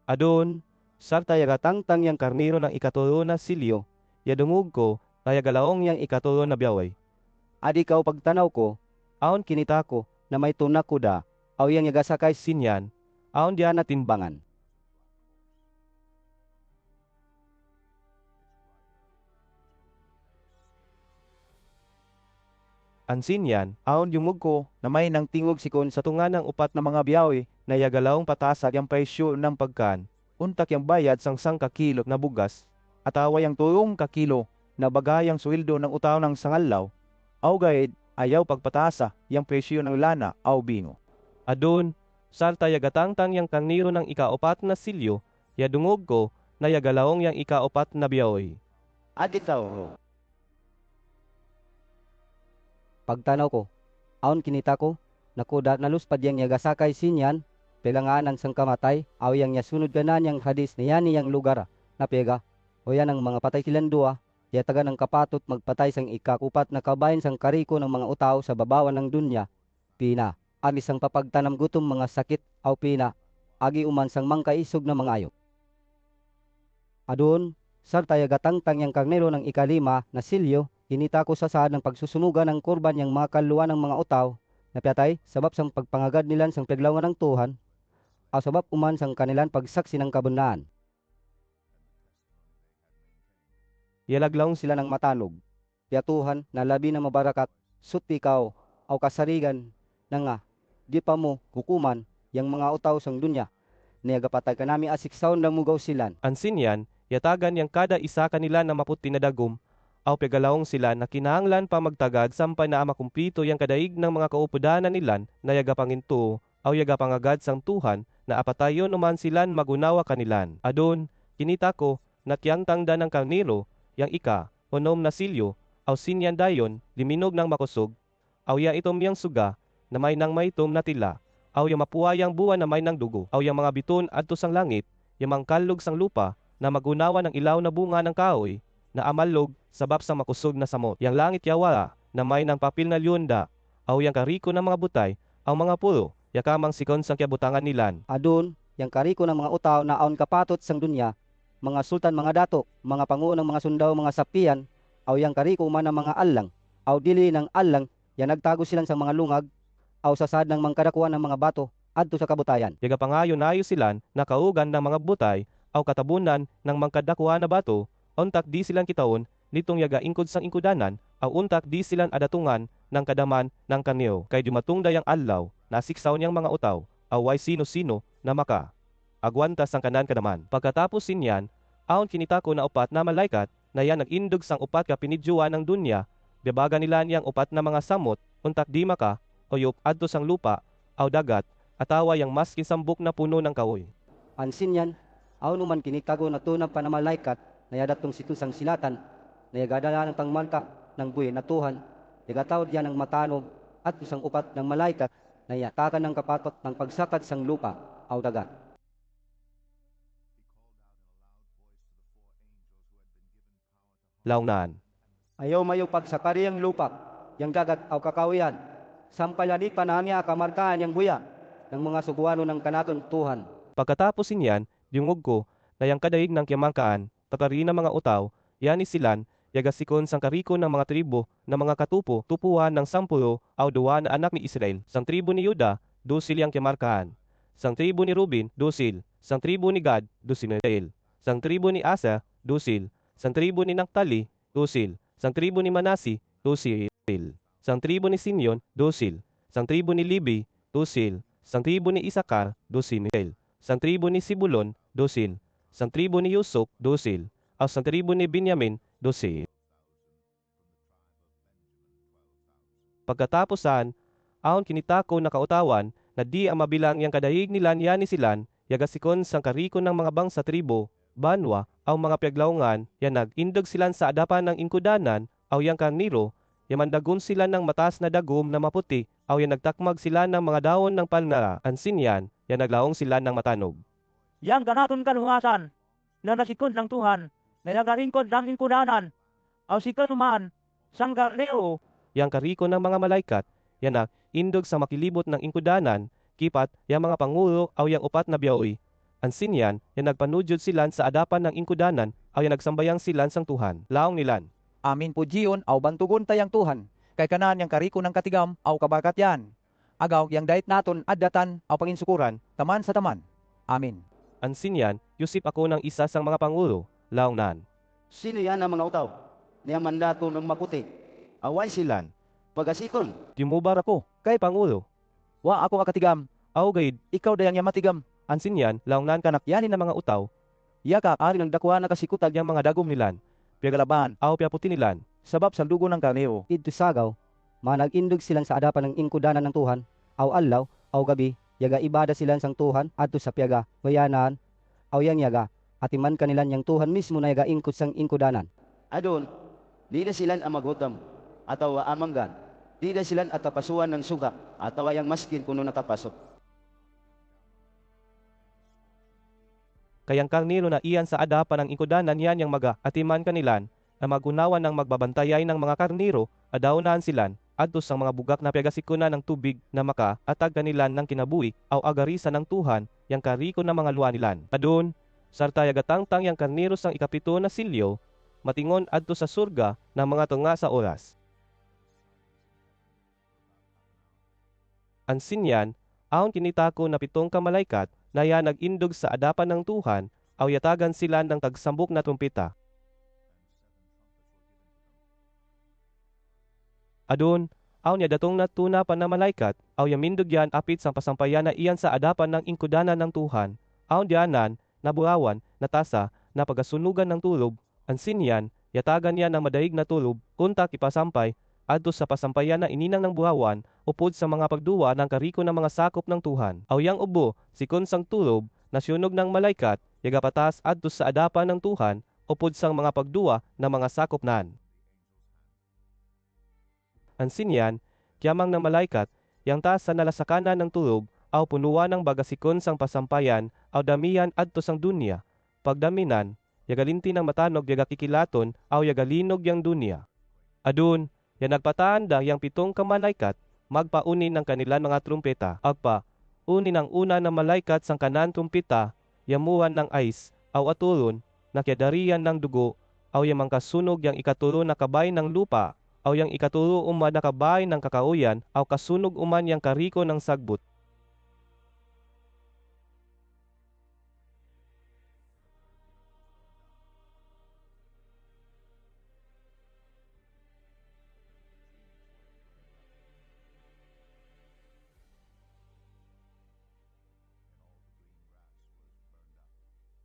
Adon, sarta yagatangtang yang karniro ng ikatulo na silyo, ya dungog ko, na yagalaong yang ikatulo na biyaoy. Adikaw pagtanaw ko, aon kinita ko, na may tunak kuda, aw yang yagasakay Sinyan, aon diyan na timbangan. Ang sinyan, Aon yung ko na may nang tingog sikon sa tunga ng upat na mga biyawi na yagalaong patasag yung presyo ng pagkan, untak yung bayad sang kakilo na bugas at awa yung tulong kakilo na bagayang sweldo ng utaw ng sangalaw aw gayed ayaw pagpatasa yung presyo ng lana aw bingo. adon, sarta yagatangtang yang karniro ng ikaapat na silyo, ya dungog ko, na yagalaong yang ikaapat na biyaoy. Aditaw. Pagtanaw ko, aon kinita ko, nakuda naluspad yang yagasakay sinyan, pelanganan sang kamatay, aw yang yasunod kanan yang hadis na yan yang lugar, na pega, o yan ang mga patay silang dua, yataga ng kapatot magpatay sang ikakupat na kabayan sang kariko ng mga utaw sa babawan ng dunya, pina, agi sang papagtanam gutom mga sakit, aw pina, agi uman sang mangkaisog na mga ayok. Adun, sarta yagatangtang yang karnero ng ikalima na silyo, kinita ko sa saan ng pagsusunugan ng kurban yang mga kaluan ng mga utaw, na piyatay, sabab sang pagpangagad nilan sang paglawan ng Tuhan, aw sabab uman sang kanilan pagsaksi ng kabunaan. Yalaglaong sila ng matanog, piya Tuhan na labi na mabarakat, sut ikaw, aw kasarigan, na nga, di pa mo hukuman, yang mga utaw sang dunya, niyagapatay ka nami asiksaw na mugaw silan. Ang sinyan, yatagan yang kada isa kanila na maputi na dagom, aw pegalaong sila na kinahanglan pa magtagad sampay na makumplito yang kadaig ng mga kaupudanan nilan na yagapanginto, aw yagapangagad sang Tuhan na apatayon uman silan magunawa kanilan. Adon, kinita ko, na tiyang tangda ng karniro, yang ika, onom na silyo, aw sinyan dayon, liminog ng makusog, aw ya itom yang suga, na may nang maitom na tila, aw yung mapuayang buwan na may nang dugo, aw yung mga biton adto sang langit, yung mangkalog sang lupa, na magunawa ng ilaw na bunga ng kahoy, na amalog, sabab sa makusog na samot. Yang langit yawa, na may nang papil na lyunda, aw yang kariko ng mga butay, ang mga puro, yakamang sikon sang kiabutangan nilan. Adun, yang kariko ng mga utaw na aon kapatot sang dunya, mga sultan mga dato, mga panguo ng mga sundaw mga sapian, aw yang kariko man ng mga allang, aw dili ng allang, yan nagtago silang sa mga lungag, aw sasad ng mangkadakuan ng mga bato, adto sa kabutayan. Yagapangayo nayo silan, nakaugan ng mga butay, aw katabunan ng mangkadakwa na bato, untak di silang kitaon, nitong yaga ingkod sang ingkudanan, aw untak di silang adatungan ng kadaman ng kanyo, kay dumatong dayang adlaw, nasiksaw niyang mga utaw, away sino-sino na maka. Agwanta sang kanan kadaman. Pagkatapos sinyan, aon kinita ko na upat na malaikat, na yan nagindog sang upat ka pinidjuan ng dunya, biyabaga nila niyang upat na mga samot, untak di maka, oyop adto sang lupa, aw dagat, atawa yang mas kisambok na puno ng kahoy. Ansin yan, aon naman kinita ko na tunang panamalaikat, na yadatong situn sang silatan, na yagadala ng pangmanta ng buhay na Tuhan, yagatawad yan ng matanog, at isang upat ng malaikat, na yatakan ng kapatot ng pagsakad sang lupa, aw dagat. Launan. Ayaw mayo pagsakari ang lupa, yang dagat aw kakawian, sampalanit panangya kamarkaan yang buya, ng mga suguano ng kanaton Tuhan. Pagkatapos sinyan, dingog ko, na yang kadaig ng kiyamangkaan, tatari na mga utaw, Yani silan, yagasikon sang kariko ng mga tribo na mga katupo, tupuan ng 10 aw 2 na anak ni Israel. Sang tribo ni Yuda, 12 yang kimarkahan. Sang tribo ni Ruben, 12. Sang tribo ni Gad, 12 Israel. Sang tribo ni Asa, 12. Sang tribo ni Naphtali, 12. Sang tribo ni Manasi, 12 Israel. Sang tribo ni Simeon, 12. Sang tribo ni Levi, 12. Sang tribo ni Isakar, 12 Israel. Sang tribo ni Sibulon, 12. Sang tribo ni Yusuf, 12. Aw sang tribo ni Benjamin, 12. Pagkatapusan, aon kinitako na kautawan na di ang mabilang yang kadayig nilan yani silan, yagasikon sang kariko ng mga bangsa tribo, banwa, aw mga piyaglawngan, yan nag-indog silan sa adapan ng ingkudanan, aw yang karniro, yamandagon sila ng matas na dagom na maputi, aw yan nagtakmag sila ng mga dawon ng palnara, ansin yan naglaong sila ng matanog. Yang ganaton kaluwasan, na nasikod ng Tuhan, na nagaringkod ng ingkudanan, aw sikanuman, sang garnero, Yang kariko ng mga malaikat, yan indog sa makilibot ng ingkudanan, kipat, yang mga pangulo, aw yang upat na biyaoy. Ansin yan nagpanudjod silan sa adapan ng ingkudanan, aw yan nagsambayang silan sang Tuhan, laong nilan. Amin pudjiyon aw bantugon tayang Tuhan. Kay kanan yang kariko ng katigam aw kabakat yan. Agaw yang dait naton addatan aw panginsukuran, taman sa taman. Amin. Ansin yan, Yusip ako ng isa sang mga pangulo, laong nan. Sino yan ang mga utaw? Niya mandato ng maputi. Away silan. Pagasikon. Timubar ako, kay pangulo. Wa ako katigam, Aw gayid, ikaw dayang yamatigam. ansin yan, laong nan kanak yanin ng mga utaw, Yaka ari ng dakwa na kasikutag yang mga dagom nilan, piyagalaban, aw piaputi nilan. sabab sa dugo ng karnero. Idto sagaw, manag-indog silang sa adapan ng ingkudanan ng Tuhan, aw adlaw, aw gabi, yaga ibada silang sang Tuhan adto sa piyaga, bayanan, aw yang yaga, atiman kanilan yang Tuhan mismo na yaga ingkod sang ingkudanan. Adon, di na silan ang magutom, ataw amanggan. Di na silan atapasuan ng suga, ataw yang maskin kuno nakapasok. Kayang karniro na iyan sa adapan ng ingkudanan yan yang maga, atiman kanilan, na magunawan ng magbabantayay ng mga karniro, adaunahan silan, adto sang mga bugak na piagasikuna ng tubig na maka, atag kanilan ng kinabuhi, aw agarisa ng Tuhan, yang kariko na mga luwa nilan. Adun, sarta yagatangtang yang karniro sang ikapito na silyo, matingon adto sa surga ng mga tunga sa oras. Ansin yan, aon kinitako na 7 kamalaikat, na yan nag-indog sa adapan ng Tuhan, aw yatagan sila ng tagsambok na trumpeta. Adun, aw niya datong natuna pa na malaikat, aw yamindog yan apit sang pasampayan na iyan sa adapan ng ingkudanan ng Tuhan, aw dianan, naburawan, natasa, na pagasunugan ng tulob, ansin yan, yatagan yan ng madaig na tulob, unta kipasampay, adto sa pasampayan na ininang ng buhawan, upod sa mga pagduwa ng kariko ng mga sakop ng Tuhan. Aw yang ubo, sikon sang tulob, nasyunog ng malaikat, yagapatas adto sa adapan ng Tuhan, upod sang mga pagduwa ng mga sakop nan. Ansin yan, kiyamang ng malaikat, yang taas sa nalasakanan ng tulob, aw punuan ng bagasikon sang pasampayan, aw damihan adto sang dunya. Pagdaminan, yagalinti ng matanog yagakikilaton, aw yagalinog yang dunya. Adun, yan nagpataanda yang 7 kamalaikat, magpaunin ng kanilang mga trumpeta, agpa, unin ang una ng malaikat sang kanan trumpeta, yamuan ng ais, aw aturon, nakyadarian ng dugo, aw yamang kasunog yang ikaturo na kabay ng lupa, aw yang ikaturo uman na kabay ng kakauyan, aw kasunog uman yang kariko ng sagbut.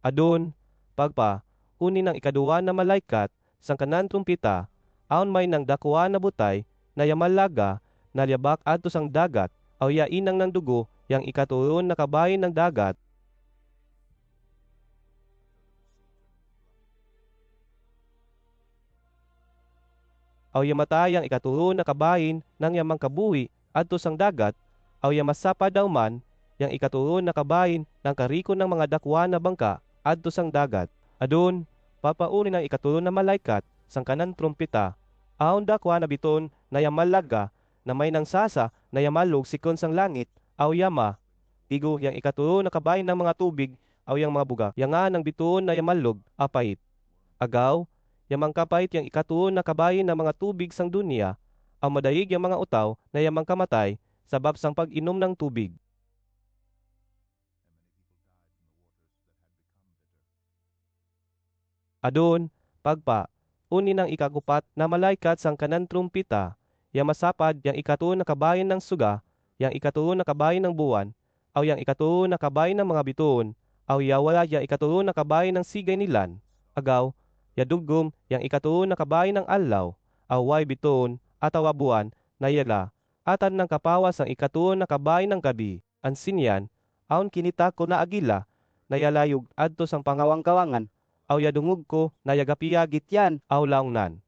Adun, pagpa, unin ng ikaduwa na malaikat, sang kanan trumpeta, aon may nang dakwa na butay, na yamalaga, nalyabak adto sang dagat, aw yainang ng dugo, yang ikaturon na kabayin ng dagat, aw yamatay ang ikaturon na kabayin ng yamang kabuhi, adto sang dagat, aw yamasapa daw man, yang ikaturon na kabayin ng kariko ng mga dakwa na bangka, adto sang dagat. Adun, papauri ng ikaturon na malaikat, sang kanan trumpeta, aon dakwa na biton na yamalaga, na may nang sasa na yamalog sikon sang langit, aw yama, tigo yang ikaturon na kabayin ng mga tubig, aw yang mga buga, yang nga ng biton na yamalog, apait. Agaw, yamang kapait yang ikatuon na kabayin ng mga tubig sang dunia, ang madayig yang mga utaw na yamang kamatay sabab sang pag-inom ng tubig. Adun, pagpa, uni ng ikagupat na malaikat sang kanan trumpita, yang masapad yang ikatuon na kabayin ng suga, yang ikatuon na kabayin ng buwan, aw yang ikatuon na kabayin ng mga bituon, aw yawala yang ikatuon na kabayin ng sigay nilan, agaw, yadugom yang ikatuon na kabayin ng alaw, aw way bituon, atawa buwan, na yala, atan ng kapawas ang ikatuon na kabayin ng gabi, ansinyan, aon kinita ko na agila, na yalayog adto sang Pangawang-kawangan, aw yadungog ko na yagapiyagit yan, aw laongnan.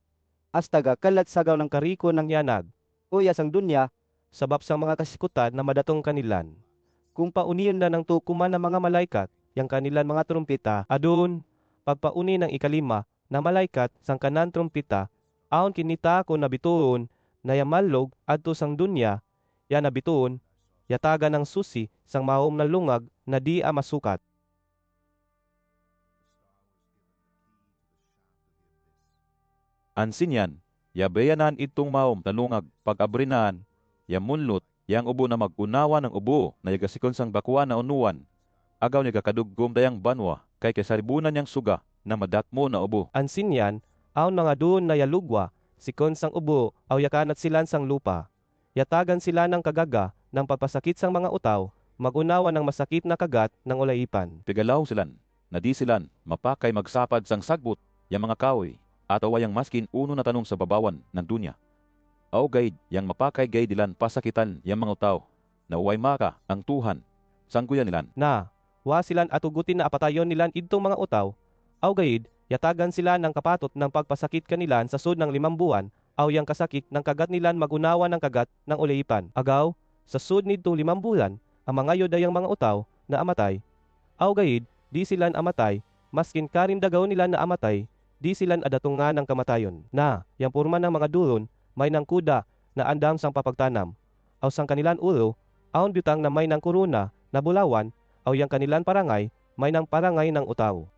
astaga kalat sagaw ng Kariko ng yanag, uyas ang dunya, sabab sa mga kasikutan na madatong kanilan. Kung pauniyon na ng tukuman ng mga malaikat, yang kanilan mga trumpita, adun, pagpauni ng ikalima na malaikat sang kanan trumpita, aon kinita ko na bituon, na yamalog adto sang dunya, ya na bituon, yataga ng susi sang mahom na lungag na di a masukat. Ansinyan, yabayanan itong maom talungag pag-abrinan, yamunlot, yang ubo na mag-unawa ng ubo na yagasikon sang bakuan na unuan. Agaw ni kakadugom dayang banwa, kay kasaribunan niyang suga na madatmo na ubo. Ansinyan, aon mga doon na yalugwa, sikon sang ubo, aw yakanat silan sang lupa. Yatagan sila ng kagaga, ng papasakit sang mga utaw, magunawa ng masakit na kagat ng ulaipan. Pigalaw silan, na di silan, mapakay magsapad sang sagbot, yang mga kahoy, at awayang maskin uno na tanong sa babawan ng dunya. Aw gaid, yang mapakay gaid dilan pasakitan yang mga utaw, na uway maka ang tuhan, sangguyan nilan. Na, wa silan atugutin na apatayon nilan idtong mga utaw, aw gayid, yatagan sila ng kapatot ng pagpasakit kanilan sa sud ng 5 buwan, aw yang kasakit ng kagat nilan magunawa ng kagat ng ulaipan. Agaw, sa sud nidto 5 bulan, ang mga yodayang mga utaw na amatay. Aw gayid, di silan amatay, maskin karin dagaw nila na amatay, di silan adatungan ng kamatayon. Na, yang purma ng mga duron, may ng kuda na andam sang papagtanam. Aw sang kanilan ulo, aon bitang na may ng kuruna na bulawan, aw yang kanilan parangay, may ng parangay ng utaw.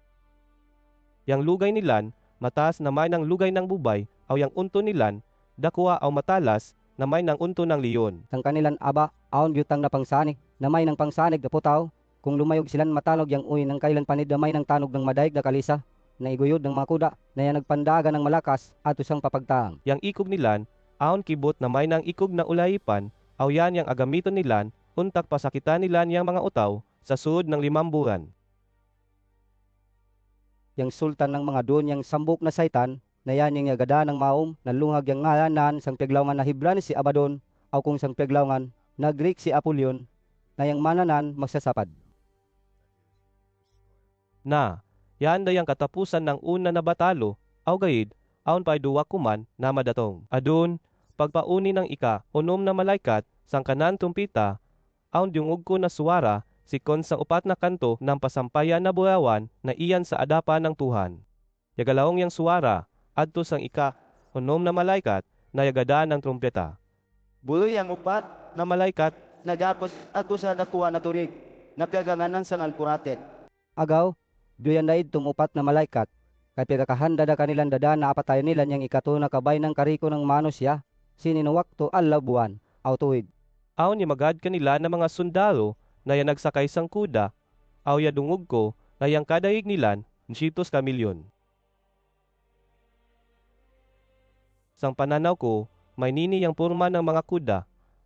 Yang lugay nilan, mataas na may ng lugay ng bubay, aw yang unto nilan, dakwa aw matalas, na may ng unto ng leon. sang kanilan aba, aon gyutang na pangsanig, na may ng pangsanig na putaw, kung lumayog silan matalog yang uy ng kailan panidamay ng tanog ng madaig na kalisa, na iguyod ng mga kuda, na yan nagpandaga ng malakas, ato sang papagtaang. Yang ikog nilan, aon kibot na may ng ikog na ulaipan, aw yan yang agamiton nilan, untak pasakitan nilan yang mga utaw, sa sud ng 5 buwan. Yang sultan ng mga doon yang sambok na saitan, na yan yung yagada ng maom, na lungag yung ngalanan, sang piglawngan na Hebron si Abaddon, aw kung sang piglawngan na Greek si Apollyon, na yang mananan magsasapad. Na, yan dayang katapusan ng una na batalo, aw gayid, aon pa'y duwa kuman na madatong. Adun, pagpauni ng unom na malaikat, sang kanan tumpita, aon diungog ko na suwara, sikon sa upat na kanto ng pasampayan na buhawan na iyan sa adapan ng Tuhan. Yagalawong yang suwara, adto sang unom na malaikat, na yagadaan ng trumpeta. Buloy ang upat, Na malaikat, nagapos ako sa nakuha na turig, napiaganganan sa alpuratet. Agaw, duyan na itong upat na malaikat, kay pagkakahanda da kanilang dada na apatayon nila yang ikato na kabay ng kariko ng manosya, sininuwakto alaw buwan, aw tuig. aon magad kanila na mga sundalo, na yan nagsakay sang kuda, aw yadungog ko, na yang kadaig nilan, 100 ka milyon. Sang pananaw ko, may nini yang purma ng mga kuda,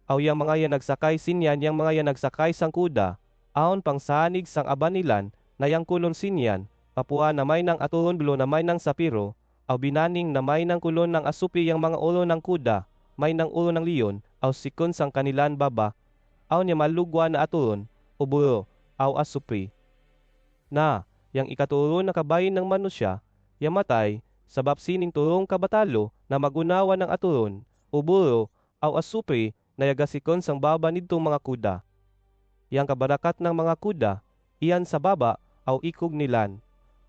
aw yang mga yan nagsakay sinyan yang mga yan nagsakay sang kuda, aon pang sanig sang aban nilan, na yang kulon sinyan, papua na may ng atuhon dulo na may ng sapiro, aw binaning na may ng kulon ng asupi yang mga ulo ng kuda, may ng ulo ng leon, aw sikon sang kanilan baba, aw niya malugwa na atuhon, uburo, aw asupi. Na, yang ikaturo na kabayin ng manusya, yamatay, sabab sining turong kabatalo na magunawa ng aturon, uburo, aw asupi, na yagasikon sang baba nitong mga kuda. Yang kabarakat ng mga kuda, iyan sa baba, aw ikog nilan.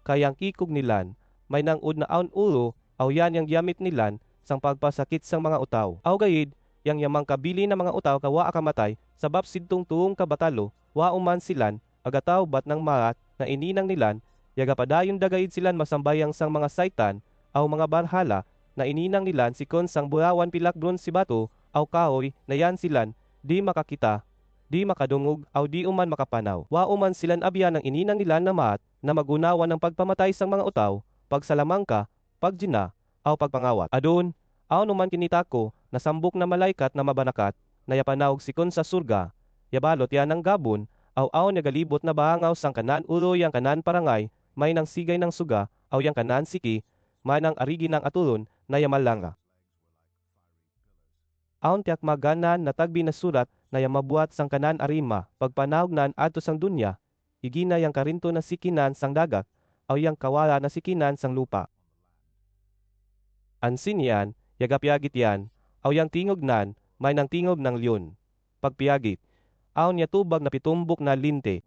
Kayang ikog nilan, may nang ud na aun ulo, aw yan yang yamit nilan, sang pagpasakit sang mga utaw. Aw gayid, yang yamang kabili na mga utaw kawa akamatay, sabab sidtong tuong kabatalo, wa uman silan, agataw bat ng marat, na ininang nilan, yagapadayon dagayid silan masambayang sang mga saitan, aw mga barhala na ininang nilan sikon sang burawan pilakdron si bato aw kahoy na yan silan di makakita, di makadungog aw di uman makapanaw. Wa uman silan abyan ng ininang nila na maat na magunawan ng pagpamatay sang mga utaw, pagsalamangka, pagjina, aw pagpangawat. Adun, aw numan kinita ko na sambok na malaikat na mabanakat na yapanawag sikon sa surga, yabalot yan ng gabon, aw niya galibot na bahangaw sang kanan ulo yang kanan parangay, may nang sigay ng suga, aw yang kanan siki, may nang arigi ng aturon na yamalanga. Aon tiyak maganan na tagbi na surat na yamabuat sang kanan arima, pagpanawag nan adto sang dunya, igina yang karinto na sikinan sang dagat, aw yang kawala na sikinan sang lupa. Ansin yan, yagapyagit yan, aw yang tingog nan, may nang tingog ng leon. Pagpiyagit, aw niya tubag na pitumbok na linte.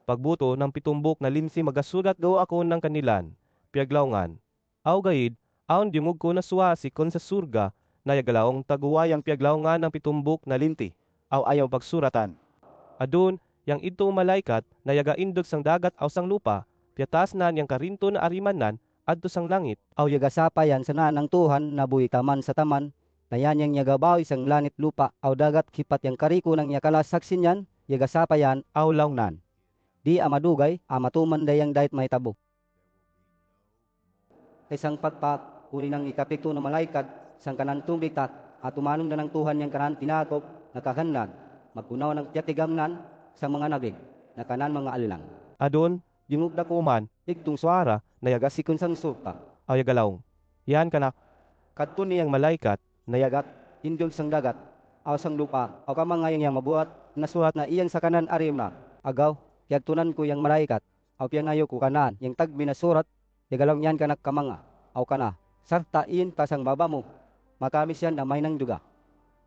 Pagbuto ng pitumbok na limsi magasurat do ako ng kanilan, piyaglawngan. Aw gayid, aon dimog ko na suwasi kon sa surga, na yagalawang taguwayang piyaglawngan ng pitumbok na linti, aw ayaw pagsuratan. adun, yang ito malaikat na yagaindog sang dagat aw sang lupa, piyatas nan yang karinto na arimanan adto sang langit. Aw yagasapa yan sa naan ng Tuhan na buhi taman sa taman, na yan yang yagabaw isang langit lupa, aw dagat kipat yang kariko ng yakalas saksin yan, yagasapa yan, aw lawnan. Di amadugay, amatuman dayang dayt may tabo. Isang pagpak, uri ng ikapikto na malaikat, sang kanan tumbitat, at umanong na ng Tuhan yang kanan tinakop, nakakanlan, magkunaw ng tiyatigangnan, sa mga nagig, na kanan mga alilang. Adun, dimugda ko man, igtong suara na yagasikon sang supa, aw yagalawng. Yan kanak, kadto niyang malaikat, na yagat, indog sang dagat, aw sang lupa, aw kamangayang yang mabuhat, nasuhat na iyang sa kanan arimna, agaw, yagtunan ko yang malaikat, aw piyangayo ko kanan, yang tagbi na surat, yagalawng yan kanak kamanga, aw kana, sarta iyon pa sang baba mo, makamis yan na may nang duga.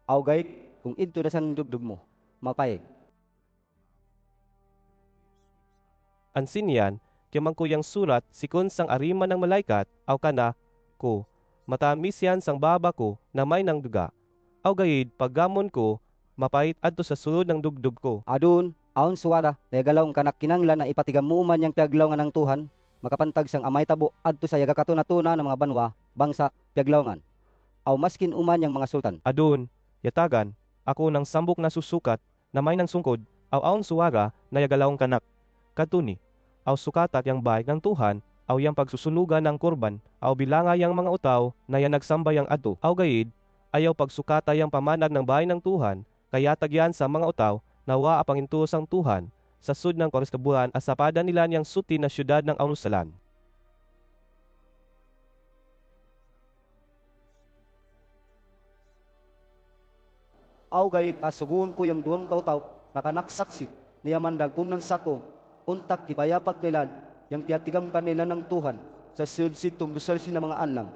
Aw gayit, kung ito na sang dubdub mo, mapayag. Ansin yan, kiyamang ko yang surat sikon sang arima ng malaikat, aw kana, ko, matamis yan sang baba ko na may nang duga. Aw gayid, paggamon ko, mapait adto sa sulod ng dugdug ko. Adun, aon suwara, nagalawng kanak kinanglan na ipatigamuman yang piaglawngan ng Tuhan, makapantag sang amay tabo adto sa yagakatunatuna ng mga banwa, bangsa, piaglawngan. Aw maskin uman yang mga sultan. Adun, yatagan, ako nang sambok na susukat, na may nang sungkod, aw aon suwara na yagalawng kanak. Katuni, aw sukatat yang bay ng Tuhan, aw yang pagsusunugan ng kurban, aw bilanga yang mga utaw na yan nagsambay ang ato. Aw gayid, ayaw pagsukata yang pamanag ng bay ng Tuhan, kaya tagyan sa mga utaw, nawa apangintuos ang Tuhan, sa sud ng koristabuhan asapada nila niyang suti na syudad ng Aunusalan. Aw gayit asugun ko yung duwang taw-taw, nakanaksaksi, niyaman dagkong ng sako, untak kipayapak nila, yang piatigang kanila ng Tuhan, sa sitong dusal sila mga anlang.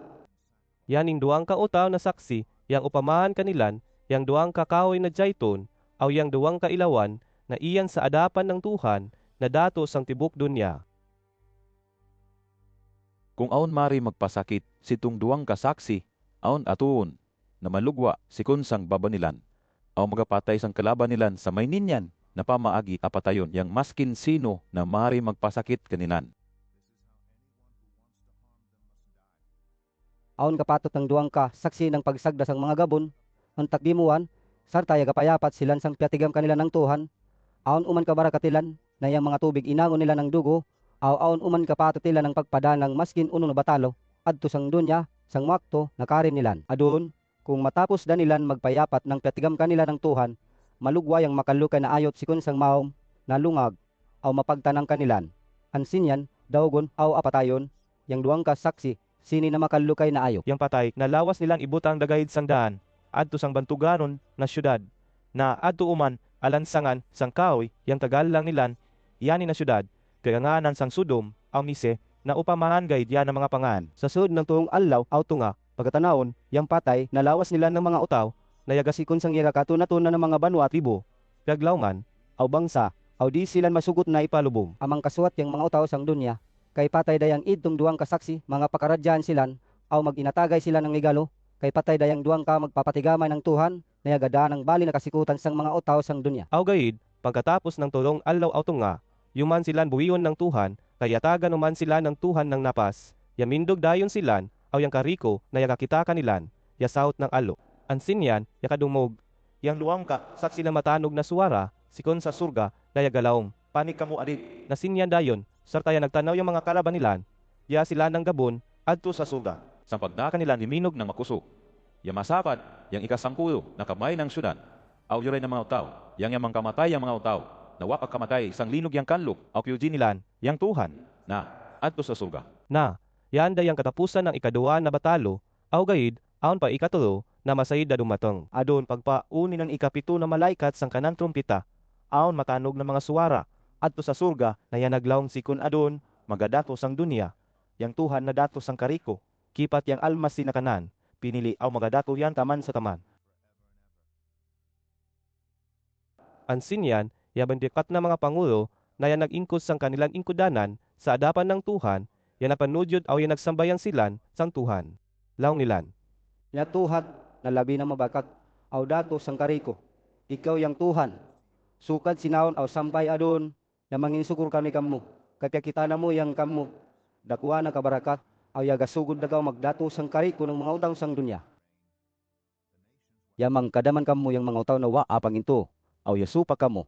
Yaning duwang ka utaw na saksi, yang upamahan kanilan, yang duwang kakahoy na jayton, aw yang duwang kailawan, na iyan sa adapan ng Tuhan, na dato sang tibok dunya. Kung aon mari magpasakit, sitong duwang kasaksi, aon atuon, na malugwa sikon sang babanilan, aw magapatay sang kalaban nilan sa may ninyan, na pamaagi apatayon yang maskin sino na mari magpasakit kaninan. Aon kapatot ng duwang ka, saksi ng pagsagda sang mga gabon, ang takdimuan, sarta yagapayapat silan sang piatigam kanila ng Tuhan, aon uman kabarakatilan, na yang mga tubig inangon nila ng dugo, aon uman kapatot nila ng pagpadanang maskin uno na batalo, adto sang dunya, sang wakto, nakarin nilan. Adun, kung matapos da nilan magpayapat ng piatigam kanila ng Tuhan, malugwa yang makalukay na ayot sikon sang maom, nalungag, aw mapagtanang kanilan. Ansin yan, dawgon, aw apatayon, yang duwang ka saksi, sini na makalukay na ayot. Yang patay, nalawas nilang ibutang dagayid sang daan, adto sang bantugaron na syudad, na adto uman alansangan sang kahoy, yang tagal lang nilan, yani na syudad, kaganganan sang Sodom, aw mise, na upamahan gayid yan ng mga pangan. Sa sud ng tuong alaw, aw tunga, pagkatanawon, yang patay, nalawas nila ng mga utaw, na yagasikon sang yagakatunatuna ng mga banwa tribo, Piaglawngan, aw bangsa, aw di silan masugot na ipalubong. Amang kasuwat yang mga utaw sang dunya, kay patay dayang idtong duwang kasaksi, mga pakaradyan silan, aw maginatagay sila ng ligalo, kay patay dayang duwang ka magpapatigamay ng Tuhan, na yagadaan ng bali na kasikutan sang mga utaw sang dunya. aw gayid, pagkatapos ng tulong alaw aw tunga, yuman silan buwiyon ng Tuhan, Kaya taga naman sila ng Tuhan ng napas, yamindog dayon silan, aw yang kariko na yakakita kanilan, yasaut ng alo. Ansin yan, yakadumog, Yang luwang ka, sak sila matanog na suwara, sikon sa surga, na yagalawom. panik kamo adit, Nasinyan dayon, sartaya nagtanaw yung mga kalaban nilan, ya sila ng gabon, adto sa suga. Sa pagdaka nila niminog ng makuso. Yang masapat, yang ikasangpulo na kamay ng syudad, aw yuray ng mga utaw, yang yamang kamatay ang mga utaw, na waka kamatay isang linog yang kanlok, aw kyuji nilan, yang Tuhan, na adto sa surga. na, yan dayang katapusan ng ikaduwa na batalo, aw gayid, aon pa ikatulo, na masayid na dumatong. Adon pagpauni ng ikapito na malaikat sang kanang trumpita, aon matanog ng mga suwara, adto sa surga, na yan naglawong sikon adon, magadatos ang dunya, yang Tuhan na datos ang kariko, kipat yang almas sinakanan, pinili aw magadato yan taman sa taman. Ansin yan, yabandikat na mga pangulo, na yan nag-ingkos sang kanilang ingkudanan, sa adapan ng Tuhan, yan napanudyod aw yan nagsambayan silan, sang Tuhan. Laong nilan. Ya Tuhan, na labi na mabakat, aw datos sang kariko. Ikaw yang Tuhan, sukad sinaon aw sampay adon, na manginsukur kami kamu. Kaya kita na mo yang kamu, dakwa na kabarakat, aw yagasugod dagaw magdatos sang kariko ng mga utaw sang dunya. Yamang kadaman kamu yang mga utaw na wa apang into, aw yasupa kamu.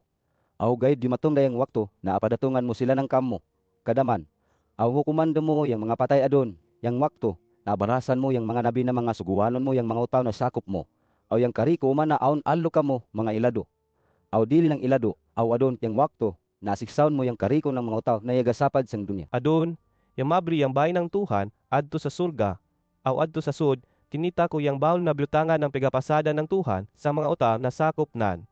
Aw gayud di matong dayang wakto, na apadatungan mo sila ng kamu. Kadaman, aw hukuman mo yang mga patay adon, yang wakto, nabarasan mo yang mga nabi na mga suguwanon mo yang mga utaw na sakop mo. Aw yang kariko man na aon allo ka mo mga ilado. Aw dili ng ilado, aw adon yang wakto, nasiksaon mo yang kariko ng mga utaw na yagasapad sang dunya. Adon, yung mabri yang bahay ng Tuhan, adto sa surga, aw adto sa sud, kinita ko yung bawal na biutangan ng pigapasada ng Tuhan sa mga utaw na sakop nan.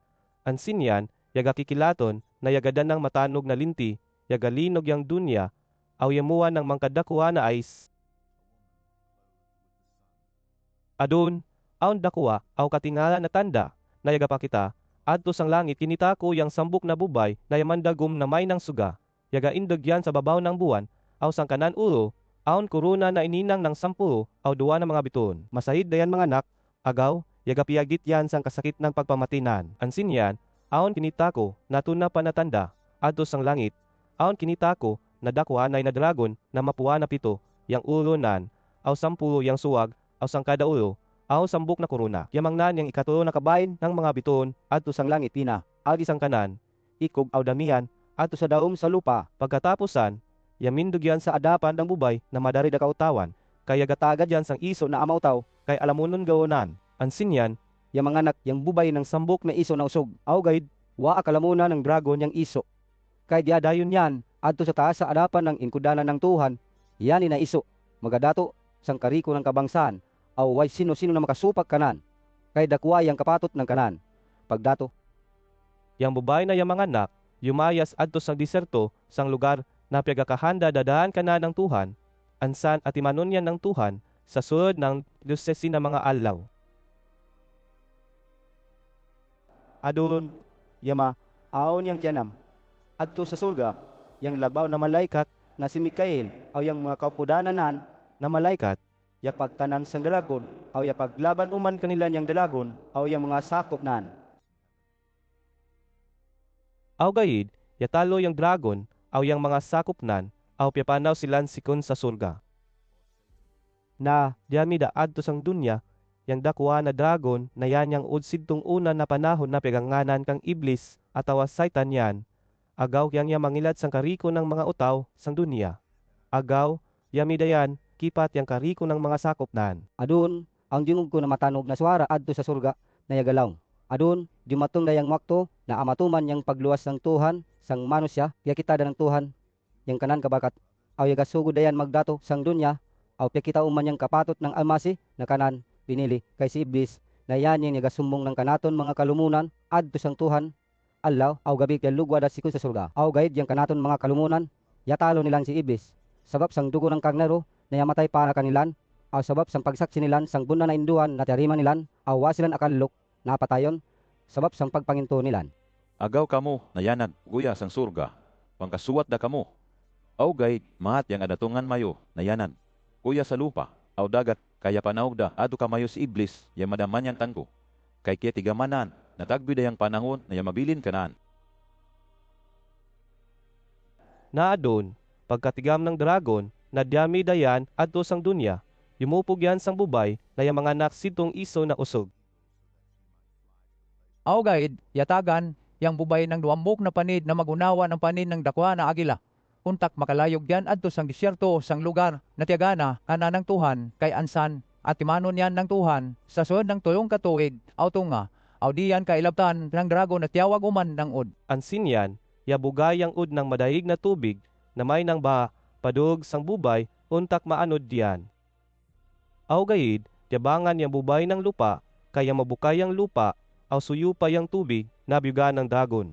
Ansin yan, yaga kikilaton, na yagadan ng matanog na linti, yagalinog yang dunya, aw yamuan ng mangkadakuha na ais. Adon, aon dakwa, aw katingala na tanda, na yaga pakita, adto sang langit kinita ko yang sambuk na bubay, na yamandagom na may ng suga, yaga indog yan sa babaw ng buwan, aw sang kanan ulo, aon kuruna na ininang ng 10, aw duwa na mga biton. Masahid dayan mga anak, agaw, yaga piyagit yan sang kasakit ng pagpamatinan. Ansin yan, aon kinita ko, natuna pa na tanda, adto sang langit, aon kinita ko, na dakwa na dragon, na mapuwa na 7, yang ulo nan, aw 10 yang suwag, aw sang kada ulo, aw sambuk na kuruna. Yamang nan yang ikatulo na kabayin ng mga biton, adto sang langit pina, agi sang kanan, ikog aw damihan, adto sa daom sa lupa. Pagkatapusan, yamindog yan sa adapan ng bubay na madari da kautawan, kaya gatagad yan sang iso na amaw-taw, kay alamunon gawonan. Ansin yan, yung mga anak yung bubay ng sambok na iso na usog, aw gaid, wa akalamunan ng dragon yang iso. Kay diadayon yan, adto sa taas sa adapan ng inkudanan ng Tuhan, yan na iso, magadato sang kariko ng kabangsan, aw way sino-sino na makasupak kanan, kay dakwa yang kapatot ng kanan. Pagdato, yang bubay na yung mga anak, yumayas adto sang diserto, sang lugar, na piyagakahanda dadaan ka na ng Tuhan, ansan at imanon yan ng Tuhan, sa sulod ng lusesi na mga alaw. Adon, yama, aon yang tiyanam, adto sa surga, yang labaw na malaikat, na si Mikael, aw yang mga kaupudananan, na malaikat, ya pagtanan sang dalagon, aw ya paglaban uman kanilan yang dalagon, aw yang mga sakop nan. Aw gayid, yatalo yung dragon, aw yung mga sakupnan, aw piyapanaw silan sikon sa surga. Na, diami da adto sang dunya, yang dakwa na dragon, na yan yung udsidtong una na panahon na peganganan kang iblis, atawa saitan yan, agaw yang mangilad sang kariko ng mga utaw sang dunya. Agaw, yami dayan, kipat yang kariko ng mga sakopnan. adun, ang dingog ko na matanog na suwara adto sa surga, na yagalawng. Adun, di matong dayang makto, na amatuman yang pagluwas ng Tuhan, sang manusya, kaya kita da ng Tuhan, yang kanan kabakat, aw yagasugod dayan magdato sang dunya, aw kaya kita uman yang kapatot ng almasi, na kanan, pinili, kay si iblis, na yan yung yagasumbong ng kanaton mga kalumunan, adto sang Tuhan, alaw, aw gabi kaya lugwa da sikon sa surga, aw gayid yang kanaton mga kalumunan, yatalo nilan si iblis, sabab sang dugo ng kagnero, na yamatay para kanilan, aw sabab sang pagsaksi nilan, sang bunda na induan, na tiyariman nilan, aw wasilan akalok, napatayon, sabab sang pagpanginto nilan. Agaw kamo, nayanan, guya sang surga, pangkasuwat da kamo. Aw gayd, mahat yang adatungan mayo, nayanan, kuya sa lupa, aw dagat, kaya panahog da, ado kamayo si iblis, yang madaman yang tangko. Kay kaya tigamanan, natagbi da yang panahon, na yang mabilin kanan. Na adon, pagkatigam ng dragon, na diyami dayan adto sang dunya, yumupog yan sang bubay, na yang mga anak sidtong iso na usog. Aw gayud, yatagan, yang bubay ng duwambok na panid na magunawa ng panid ng dakwa na agila. Untak makalayog yan adto sang disyerto sang lugar na tiyagana kanan ng Tuhan kay ansan at timanon yan ng Tuhan sa sunod ng tuyong katuig aw tunga aw diyan kailabtan ng dragon na tiyawag uman ng ud. Ansin yan, yabugay ang ud ng madaig na tubig, na may nang ba padug sang bubay, untak maanod diyan. Aw gayid, yabangan yang bubay ng lupa, kaya mabukay ang lupa, aw suyo pa yang tubig, nabiga ng dragon.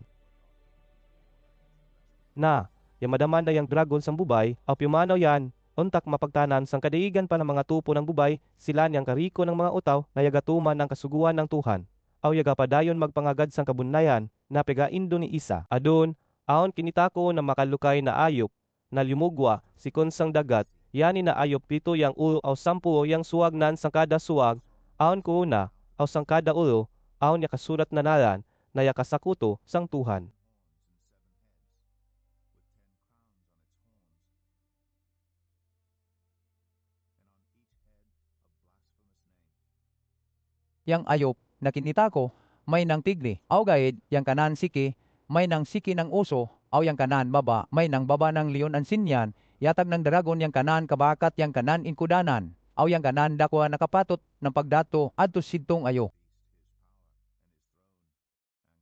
Na, yung madamanda yang dragon sang bubay, aw pimanaw yan, untak mapagtanan sang kadaigan pa ng mga tupo ng bubay, sila niyang kariko ng mga utaw na yagatuman ng kasuguan ng Tuhan. Aw yagapadayon magpangagad sang kabunnayan, na pegaindo ni isa. Adun, aon kinitako na makalukay na ayop, na lumugwa, sikon sang dagat, yani na ayop pito yang ulo aw 10 yang suwagnan sang kada suwag, aon ko una, aw sang kada ulo, aon ya kasurat na nalan, na yakasakuto sang Tuhan. Yang ayop na kinita ko may nang tigri. Aw gayud yang kanan siki may nang siki ng uso aw yang kanan baba may nang baba ng leon ang sinyan. Yatag ng dragon yang kanan kabakat yang kanan inkudanan. Aw yang kanan dakwa nakapatot ng pagdato adto sidtong ayo.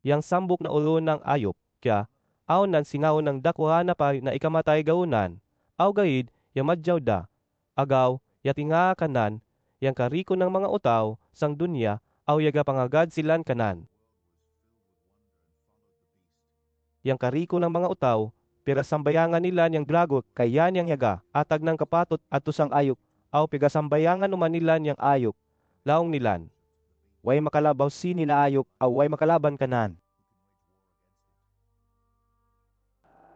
Yang sambok na ulo ng ayop, kaya aon nan singaw ng dakwa na pa na ikamatay gaunan. Aw gayid, yamadyaw da. Agaw, yatinga kanan, yang kariko ng mga utaw, sang dunya, aw yaga pangagad silan kanan. Yang kariko ng mga utaw, pira sambayangan nila yang dragon, kaya yang yaga, atag ng kapatot at tusang ayop, aw pigasambayangan uman nila yang ayop, laong nilan. Way makalabaw sini na ayop, aw way makalaban kanan.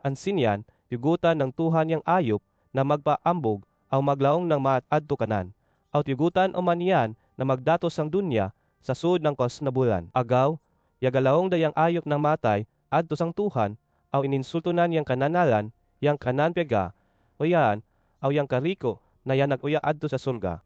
Ansin yan, yugutan ng Tuhan yang ayop, na magpaambog, aw maglaong ng maadto kanan. Aw yugutan uman yan, na magdatos ang dunya, sa sud ng kos na bulan. Agaw, yagalaong dayang ayop ng matay, adto sang Tuhan, aw ininsultunan yang kananalan, yang kanan pega, o yan, aw yang kariko, na yan naguya adto sa sulga.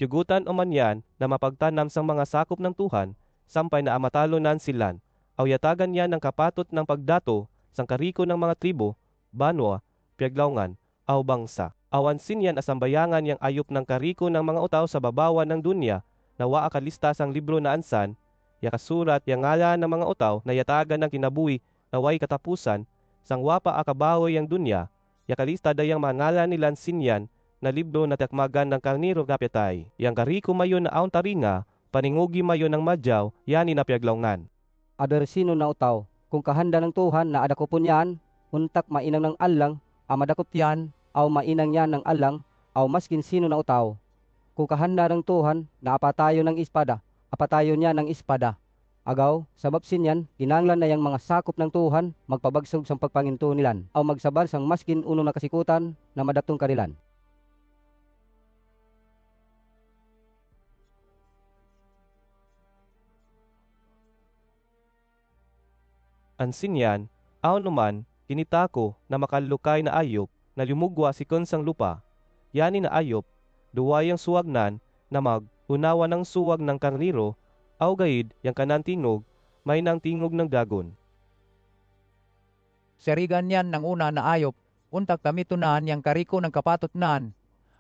Yugutan uman yan, na mapagtanam sang mga sakop ng Tuhan, sampay na amatalonan silan, aw yatagan yan ng kapatot ng pagdato, sang kariko ng mga tribo, banwa, piyaglawngan, aw bangsa. Awansin yan asambayangan yang ayop ng kariko ng mga utaw sa babawan ng dunya, na waa kalista sang libro na ansan, yakasurat yang ngala ng mga utaw na yatagan ng kinabuhi na way katapusan, sang wapa akabawi yang dunya, yakalista dayang mga ngala nilan sinyan, na libro na takmagan ng karniro kapyatay. Yang kariko mayon na aon taringa, paningugi mayon ng madyaw, yani na piyaglawngan. Adar sino na utaw, kung kahanda ng Tuhan na adako po niyan, untak mainang ng alang, amadakop yan, aw mainang yan ng alang, aw maskin sino na utaw. Kung kahanda ng Tuhan na apatayo ng espada, apatayo niya ng espada. Agaw, sabab sinyan, kinanglan na yang mga sakop ng Tuhan, magpabagsog sang pagpanginto nilan, aw magsabal sang maskin uno na kasikutan na madatong karilan. Ansin yan, aon uman, kinitako na makalukay na ayop, na lumugwa sikon sang lupa. Yani na ayop, duwayang suwagnan, na mag-unawa ng suwag ng karniro, aw gayid, yang kanan tingog, may nang tingog ng dagon. Sarigan yan ng una na ayop, untak tamitunan yang kariko ng kapatot naan.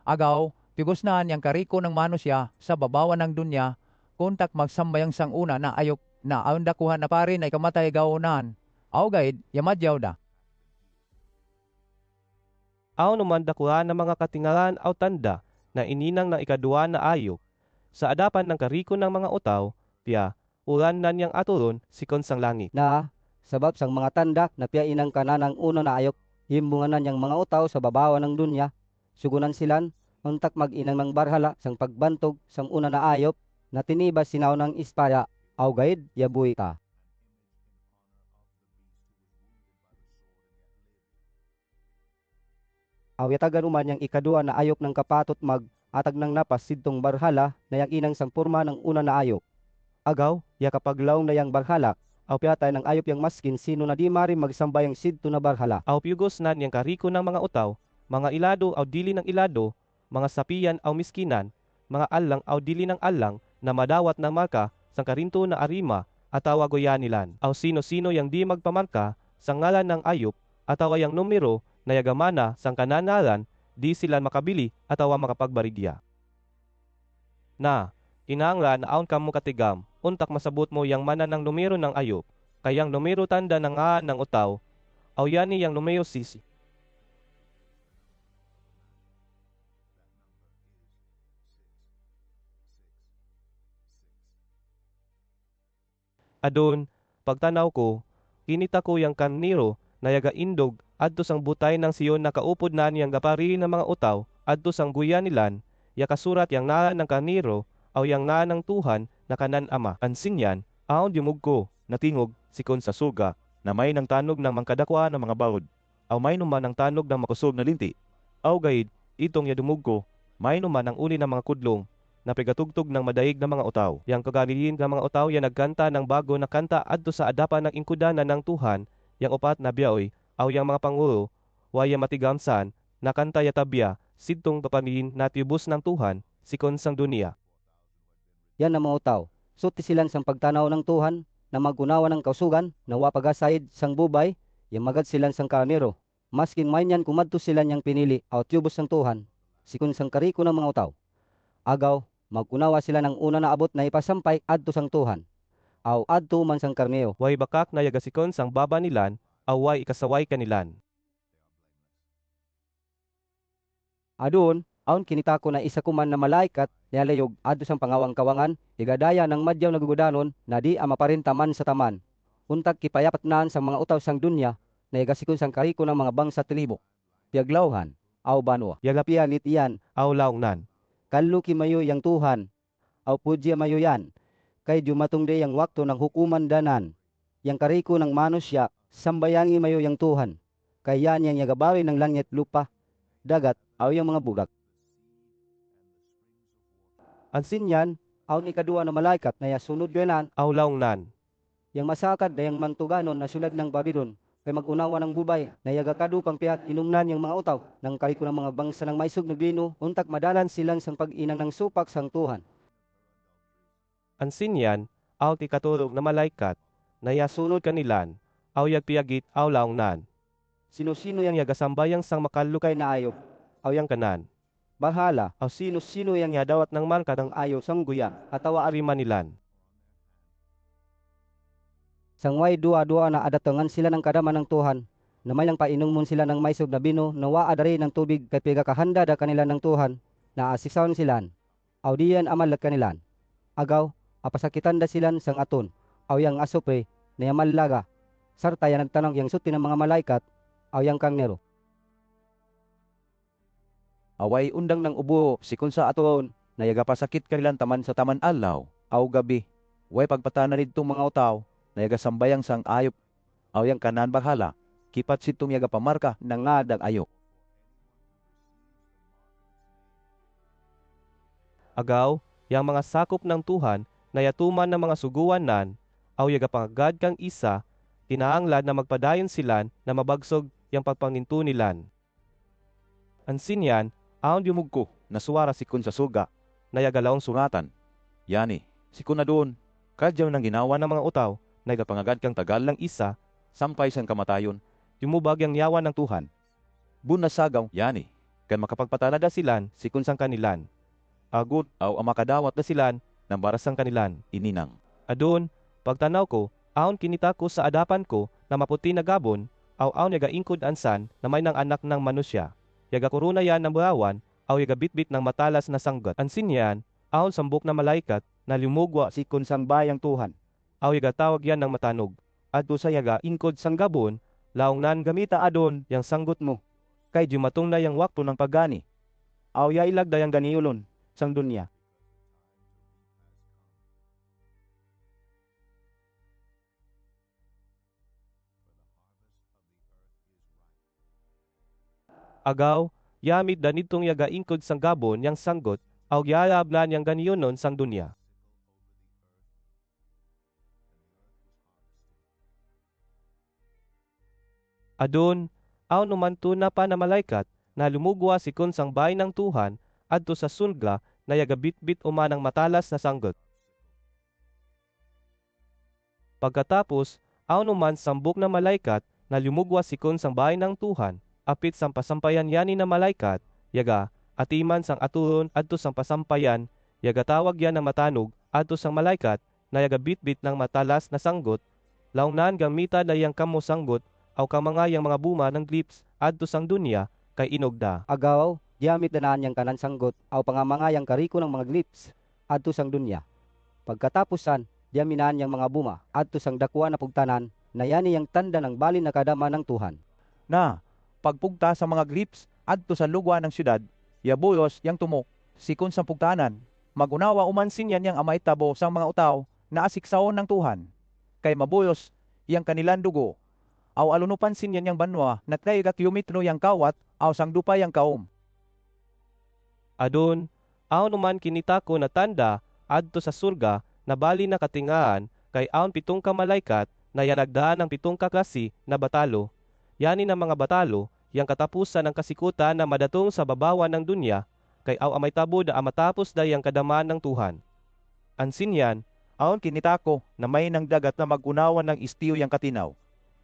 Agaw, pigosnaan yang kariko ng manusya sa babawan ng dunya, kuntak magsambayang sang una na ayop, na aon dakuhan na pare na ikamatay gaunan. Aw gayid, yamadyaw da. Aw naman dakuha ng mga katingalan aw tanda, na ininang ng ikadua na ayop. Sa adapan ng kariko ng mga utaw, tiya, ulan nan yang aturon, sikon sang langit. Na, sabab sang mga tanda na piyainang kananang uno na ayok, himbunganan yang mga utaw sa babawan ng dunya, sugunan silan, untak mag-inang ng barhala sang pagbantog sang una na ayop, na tinibas sinaw ng ispaya, aw gayid, yabuy ka. Awyatagan uman yang ikadua na ayop ng kapatot atag ng napas sidtong barhala na yang inang sang porma ng una na ayop. Agaw, ya kapag laong na yang barhala, aw piyatay ng ayop yang maskin sino na di mari magsambayang sidto na barhala. Aw piyugos nan yang kariko ng mga utaw, mga ilado aw dili ng ilado, mga sapiyan aw miskinan, mga allang aw dili ng allang na madawat ng marka sang karinto na arima atawa goyanilan. Aw sino-sino yang di magpamarka sa ngalan ng ayop atawa yang numero na yagamana sang kananalan di sila makabili atawa makapagbarigya. Na, kinahanglan aon kamo katigam, untak masabot mo yang mana ng numero ng ayop, kayang numero tanda ng nga ng utaw, aw yani yang numero sisi. Adon, pagtanaw ko, kinita ko yang kaniro na yaga indog adto sang butay ng siyon na kaupod na niyang gapari ng mga utaw adto sang guyanilan, ya kasurat yang naa ng kaniro aw yang naa ng Tuhan na kanan ama. Ansin yan, aon dimug ko, natingog sikon sa suga, na may ng tanog ng mangkadakwa ng mga bawod, aw may numan ng tanog ng makusog na linti. Aw gayid, itong yadumug ko, may numan ang uli ng mga kudlong, na pigatugtog ng madaig na mga utaw. Yang kagalihin ng mga utaw yan nagkanta ng bago na kanta adto sa adapan ng ingkudanan ng Tuhan, yang upat na biyaoy, aw yang mga pangulo, waya matigamsan, na kanta yatabya, sidtong papanihin na tibus ng Tuhan, sikon sang dunia. Yan ang mga utaw. Suti silan sang pagtanaw ng Tuhan na magunawa ng kausugan na wapagasayid sang bubay, yang magad silan sang karnero. Maskin may niyan kumadto silan yang pinili aw tiyubos ng Tuhan, sikon sang kariko ng mga utaw. Agaw, magunawa sila ng una na abot na ipasampay adto sang Tuhan, aw adto man sang karneo. Way bakak na yagasikon sang baba nilan, aw way ikasaway kanilan. Adun, aun kinita ko na isa kuman na malaikat nialayog adto sang pangawang-kawangan, igadaya ng madyaw na gugudanon na di amaparin taman sa taman. Untag kipayapat naan sang mga utaw sang dunya na igasikon sang kariko ng mga bangsa tilibok. Piaglawhan, aw banwa. Yagapian itiyan, Aw laongnan. kaluki mayo yang Tuhan, aw pudya mayo yan. Kay jumatong de yang wakto ng hukuman danan, yang kariko ng manusya, sambayangi mayo yang Tuhan. Kay yan yang yagabawi ng langit lupa, dagat, aw yung mga bugak. Ansin yan, aw ni kadua na malaikat na yasunod ganan, Aw laongnan. yang masakad na yang mantuganon na sulad ng Babylon, kay magunawa ng bubay na yagakadu pang piat inumnan yung mga utaw ng kariko ng mga bangsa ng maisog na bino, untak madalan silang sang pag-inang ng supak sang Tuhan. Ansin yan, aw ti katurog na malaikat, na yasunod kanilan, aw yagpiyagit aw laongnan. Sino-sino yang yagasambayang sang makalukay Kay na ayop, aw yang kanan, bahala, aw sino-sino yang yadawat ng marka ng ayop sang guya, atawa arima nilan. sangway dua-dua na adatangan sila ng kadaman ng Tuhan, na mayang painumon sila ng maisog na bino, na waadari ng tubig kay pigakahanda da kanila ng Tuhan, na asisaon silan, aw diyan amalag kanilan. Agaw, apasakitan da silan sang aton, aw yang asupre, na yamalaga, sarta yan nagtanong yang suti ng mga malaikat, aw yang karnero. Away undang ng ubo sikon sa aton, na yagapasakit kanilan taman sa taman alaw, aw gabi. Way pagpatana nitong mga utaw, na yagasambayang sang ayop, aw yang kanan baghala, kipat sitong yagapamarka ng ngadag ayop. Agaw, yang mga sakop ng Tuhan, na yatuman ng mga suguan nan, aw yagapangagad kang isa, tinaanglad na magpadayon silan na mabagsog yang pagpanginto nilan. Ansin yan, aon dimug ko, Nasuwara sikon sa suga, na yagalawang suratan. Yani, sikon na doon, kadyaw ng ginawa ng mga utaw, na yagapangagad kang tagal lang isa, sampay sang kamatayon, yumubag yang yawan ng Tuhan. bunasagaw, yani, Kan makapagpatana da silan, sikon sang kanilan. Agut, aw amakadawat da silan, ng barasang kanilan. ininang. Adun, pagtanaw ko, aon kinita ko sa adapan ko, na maputi na gabon, aw aon yaga ingkod ansan, na may ng anak ng manusya. Yaga kuruna yan ng buhawan, aw yaga bitbit ng matalas na sanggat. Ansin yan, aon sambok na malaikat, na lumugwa Sikon sang bayang Tuhan, aw yaga tawag yan ng matanog. Adto sa yaga ingkod sang gabon, laong nan gamita adon yang sanggot mo. Kay jumatong na yang wakto ng pagani. Aw yailag da yang ganiyulon sang dunya. Agaw, yamit danitong yaga ingkod sang gabon yang sanggot, aw yalab na yang ganiyonon sang dunya. Adun, aw numanto na pa na malaikat na lumugwa sikon sang bahay ng Tuhan adto sa sulga na yagabitbit umanang matalas na sanggot. Pagkatapos, aw numan sambok na malaikat na lumugwa sikon sang bahay ng Tuhan, apit sang pasampayan yani na malaikat, yaga atiman sang aturon adto sang pasampayan, yaga tawag yan ng matanog adto sang malaikat na yagabitbit ng matalas na sanggot, laungnan gamita na yang kamo sanggot aw kamangayang mga buma ng glips adto sang dunya kay inogda. Agaw, diamit danaan yang kanan sanggot aw pangamangayang kariko ng mga glips adto sang dunya. Pagkatapusan, diaminaan yang mga buma adto sang dakwa na pugtanan na yani yang tanda ng balin na kadama ng Tuhan. Na, pagpugta sa mga grips adto sa lugwa ng syudad, yabuyos yang tumok, sikon sa pugtanan, magunawa umansin yan yang amay tabo sang mga utaw na asiksaon ng Tuhan. Kay mabuyos yang kanilan dugo, aw alunupan sin yan yang banwa na 3 kilometro yang kawat aw sang dupa yang kaom. Adun, aw numan kinita ko na tanda adto sa surga na bali na katingaan kay aon 7 ka malaikat na yanagdaan ng 7 ka klase na batalo, yani ng mga batalo, yang katapusan ng kasikutan na madatong sa babawan ng dunya, kay aw amay tabo da amatapos da yang kadamaan ng Tuhan. Ansin yan, Aon kinita ko na may nang dagat na magunawan ng istiyo yang katinaw.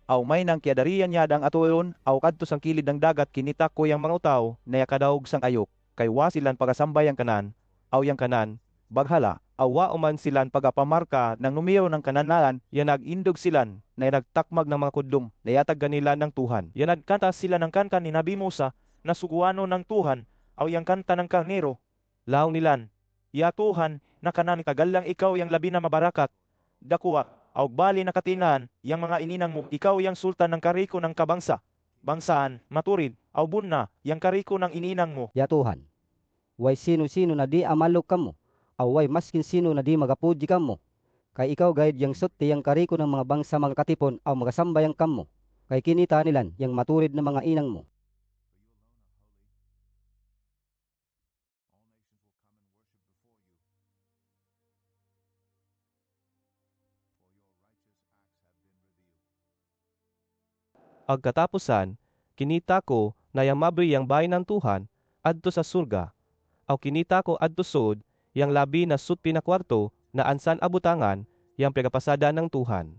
Aw may nang kiadarian yadang atuyon, aw kadto sang kilid ng dagat kinita ko yang mga utaw na yakadaog sang ayok, kay wa silan pagasambay ang kanan, aw yang kanan, baghala, aw wa uman silan pagapamarka ng numero ng kananalan, yan nagindog silan, na nagtakmag ng mga kudlom, na yatag ganila ng Tuhan. Yan nagkanta sila ng kankan ni Nabi Musa, na suguano ng Tuhan, aw yang kanta ng karnero, laong nilan, ya Tuhan, na kanan kagalang ikaw yang labi na mabarakat, dakuwa, aw bali na katinaan, yang mga ininang mo, ikaw yang sultan ng kariko ng kabangsa, bangsaan, maturid, aw bunna, yang kariko ng ininang mo. Ya Tuhan, way sino-sino na di amalok kamo, aw way maskin sino na di magapuji kamo. Kay ikaw gayud yang sutti yang kariko ng mga bangsa mga katipon aw magasambayang kamo. Kay kinita nilan yang maturid na mga inang mo. agkatapusan, kinita ko na yang mabri yang bahay ng Tuhan adto sa surga. Aw kinita ko adto sud yang labi na sut pinakwarto na ansan abutangan yang pagapasada ng Tuhan.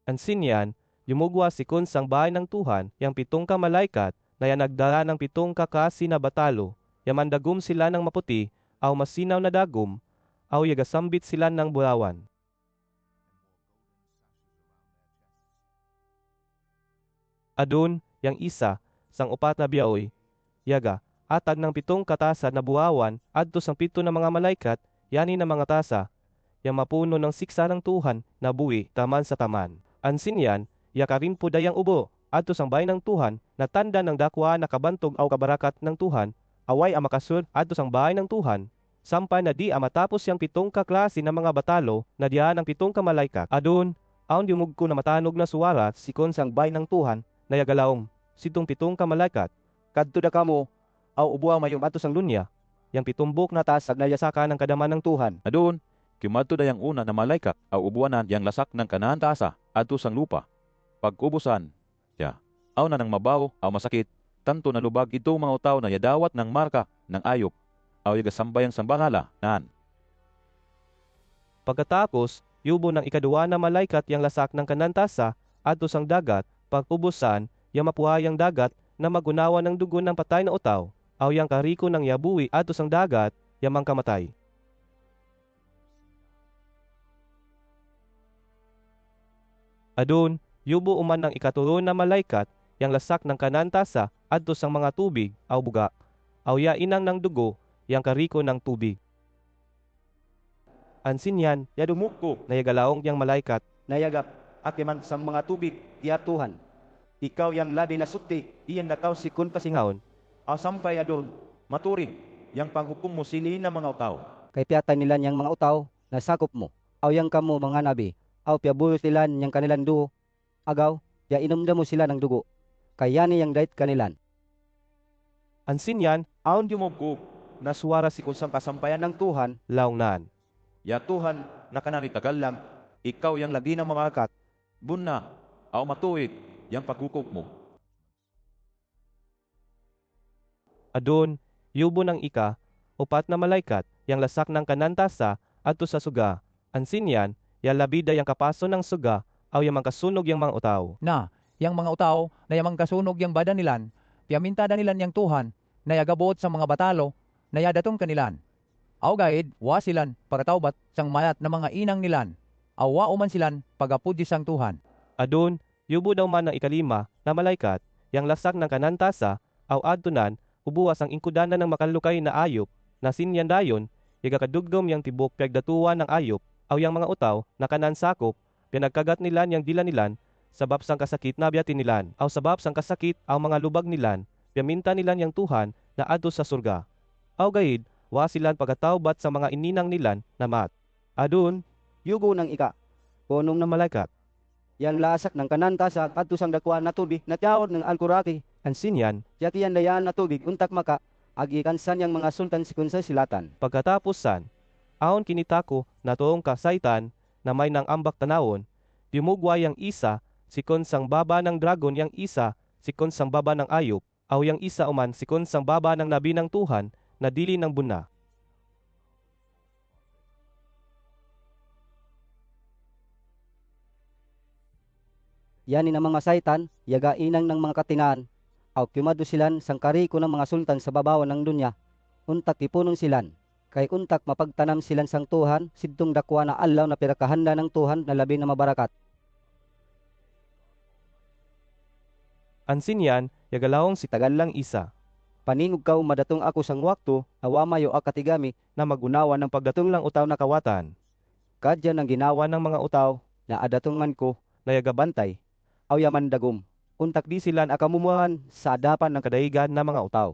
Ansin yan, yumugwa sikon sang bahay ng Tuhan yang 7 ka malaikat na yan nagdala ng 7 ka kasi na batalo, yang mandagum sila ng maputi, aw masinaw na dagum, aw yagasambit sila ng bulawan. Adun, yang isa, sang 4 na biyaoy, yaga, atag ng 7 katasa na buhawan, adto sang 7 na mga malaikat, yani na mga tasa, yang mapuno ng siksa ng Tuhan na buwi taman sa taman. Ansin yan, yakarin po dayang ubo, adto sang bahay ng Tuhan, na tanda ng dakwa na kabantog aw kabarakat ng Tuhan, away ang makasud adto sang bahay ng Tuhan, sampai na di amatapos yang 7 ka klase na mga batalo na diyan ng 7 ka malaikat. Adun, aon dimugko na matanog na suwara sikon sang bahay ng Tuhan, na yagalawom, sitong 7 ka malaikat, Kadto da kamo, aw ubuha mayong adto sang dunya, yang 7 na tasag na yasaka ng kadaman ng Tuhan. Adun, kimadto da yang una na malaikat aw ubuanan yang lasak ng kanan tasa adto sang lupa. Pag-ubusan, aw na nang mabaw aw masakit, tanto na lubag ito mga utaw na yadawat ng marka ng ayop, aw yagasambayang sang bangala, nan. Pagkatapos, yubo ng ikaduwa na malaikat yang lasak ng kanan tasa adto sang dagat, pag-ubusan, yang mapuhayang dagat na magunawa ng dugo ng patay na utaw, aw yang kariko ng yabuwi adto sang dagat, yang mangkamatay. Adun, yubo uman ng ikaturo na malaikat, yang lasak ng kanan tasa adto sang mga tubig, aw buga, aw ya inang ng dugo, yang kariko ng tubig. Ansin yan, yadumukko, na yagalaong yang malaikat, nayagap, akiman sa mga tubig, ya Tuhan. Ikaw yang labi na suti, iyan nakaw sikon pasingahon, aw sampay adun, maturid, yang panghukom mo sili na mga utaw. Kay piyatay nilan yang mga utaw na sakop mo, aw yang kamo mga nabi, aw piabulos nilan yang kanilan duo, agaw, ya inumda mo sila ng dugo, kay yani yang dait kanilan. Ansin yan, Aon dimugko, na suwara sikon sang kasampayan ng Tuhan, laungnan. ya Tuhan, na kanaritagal lang, ikaw yang Labi na mamakat. buna, aw matuwid, yang pagkukop mo. Adun, yubo ng ika, upat na malaikat, yang lasak ng kanantasa, adto sa suga. Ansin yan, ya labida yang kapaso ng suga, aw yang mangkasunog yang mga utaw. Na, yang mga utaw na yamang kasunog yang badan nilan, piamintada nilan yang Tuhan, na yagabot sa mga batalo, na yadatong kanilan. Aw gaid, wa silan, pagatawbat, sang mayat na mga inang nilan, awa uman silan, pagapudi sang Tuhan. Adun, yubo daw man ng ikalima na malaikat, yang lasak ng kanantasa, aw adtunan, ubuwas ang ingkudanan ng makalukay na ayop, na sinyan dayon, igakadugdom yang tibok pagdatuan ng ayop, aw yang mga utaw, na kanan sakop, pinagkagat nilan yang dila nilan, sabab sang kasakit na biyatin nilan, aw sabab sang kasakit, aw mga lubag nilan, piaminta nilan yang Tuhan, na adto sa surga. Aw gaid, wa silan pagatawbat sa mga ininang nilan, na mat. Adun, Yugo ng ika. punong na malaikat, Yan lasak ng kanantasa adto sang dakuan na tubig na tiyawod ng alkuraki. ansin yan, Yakiyan dayan na tubig untak maka agikansan yang mga sultan sikun sa silatan. pagkatapusan, aon kinitako na toong kasaitan, na may nang ambak tanawon, dimugwa yang isa, sikon sang baba ng dragon yang isa, sikon sang baba ng ayop, aw yang isa uman sikon sang baba ng nabi ng Tuhan, na dili ng buna. Yani ng mga saitan, yagainang ng mga katinaan. Aw kimado silan sang kariko ng mga sultan sa babawan ng dunya. Untak ipunong silan. Kay untak mapagtanam silan sang Tuhan, sidtong dakwa na alaw na pirakahanda ng Tuhan na labi na mabarakat. Ansin yan, yagalawong si tagal lang isa, Paningog kaw madatong ako sang wakto, awa mayo akatigami, na magunawa ng pagdatong lang utaw na kawatan, kadya ng ginawa ng mga utaw, na adatong man ko, na yagabantay, aw yaman dagom. untak di silan akamumuhan sa adapan ng kadaigan na mga utaw.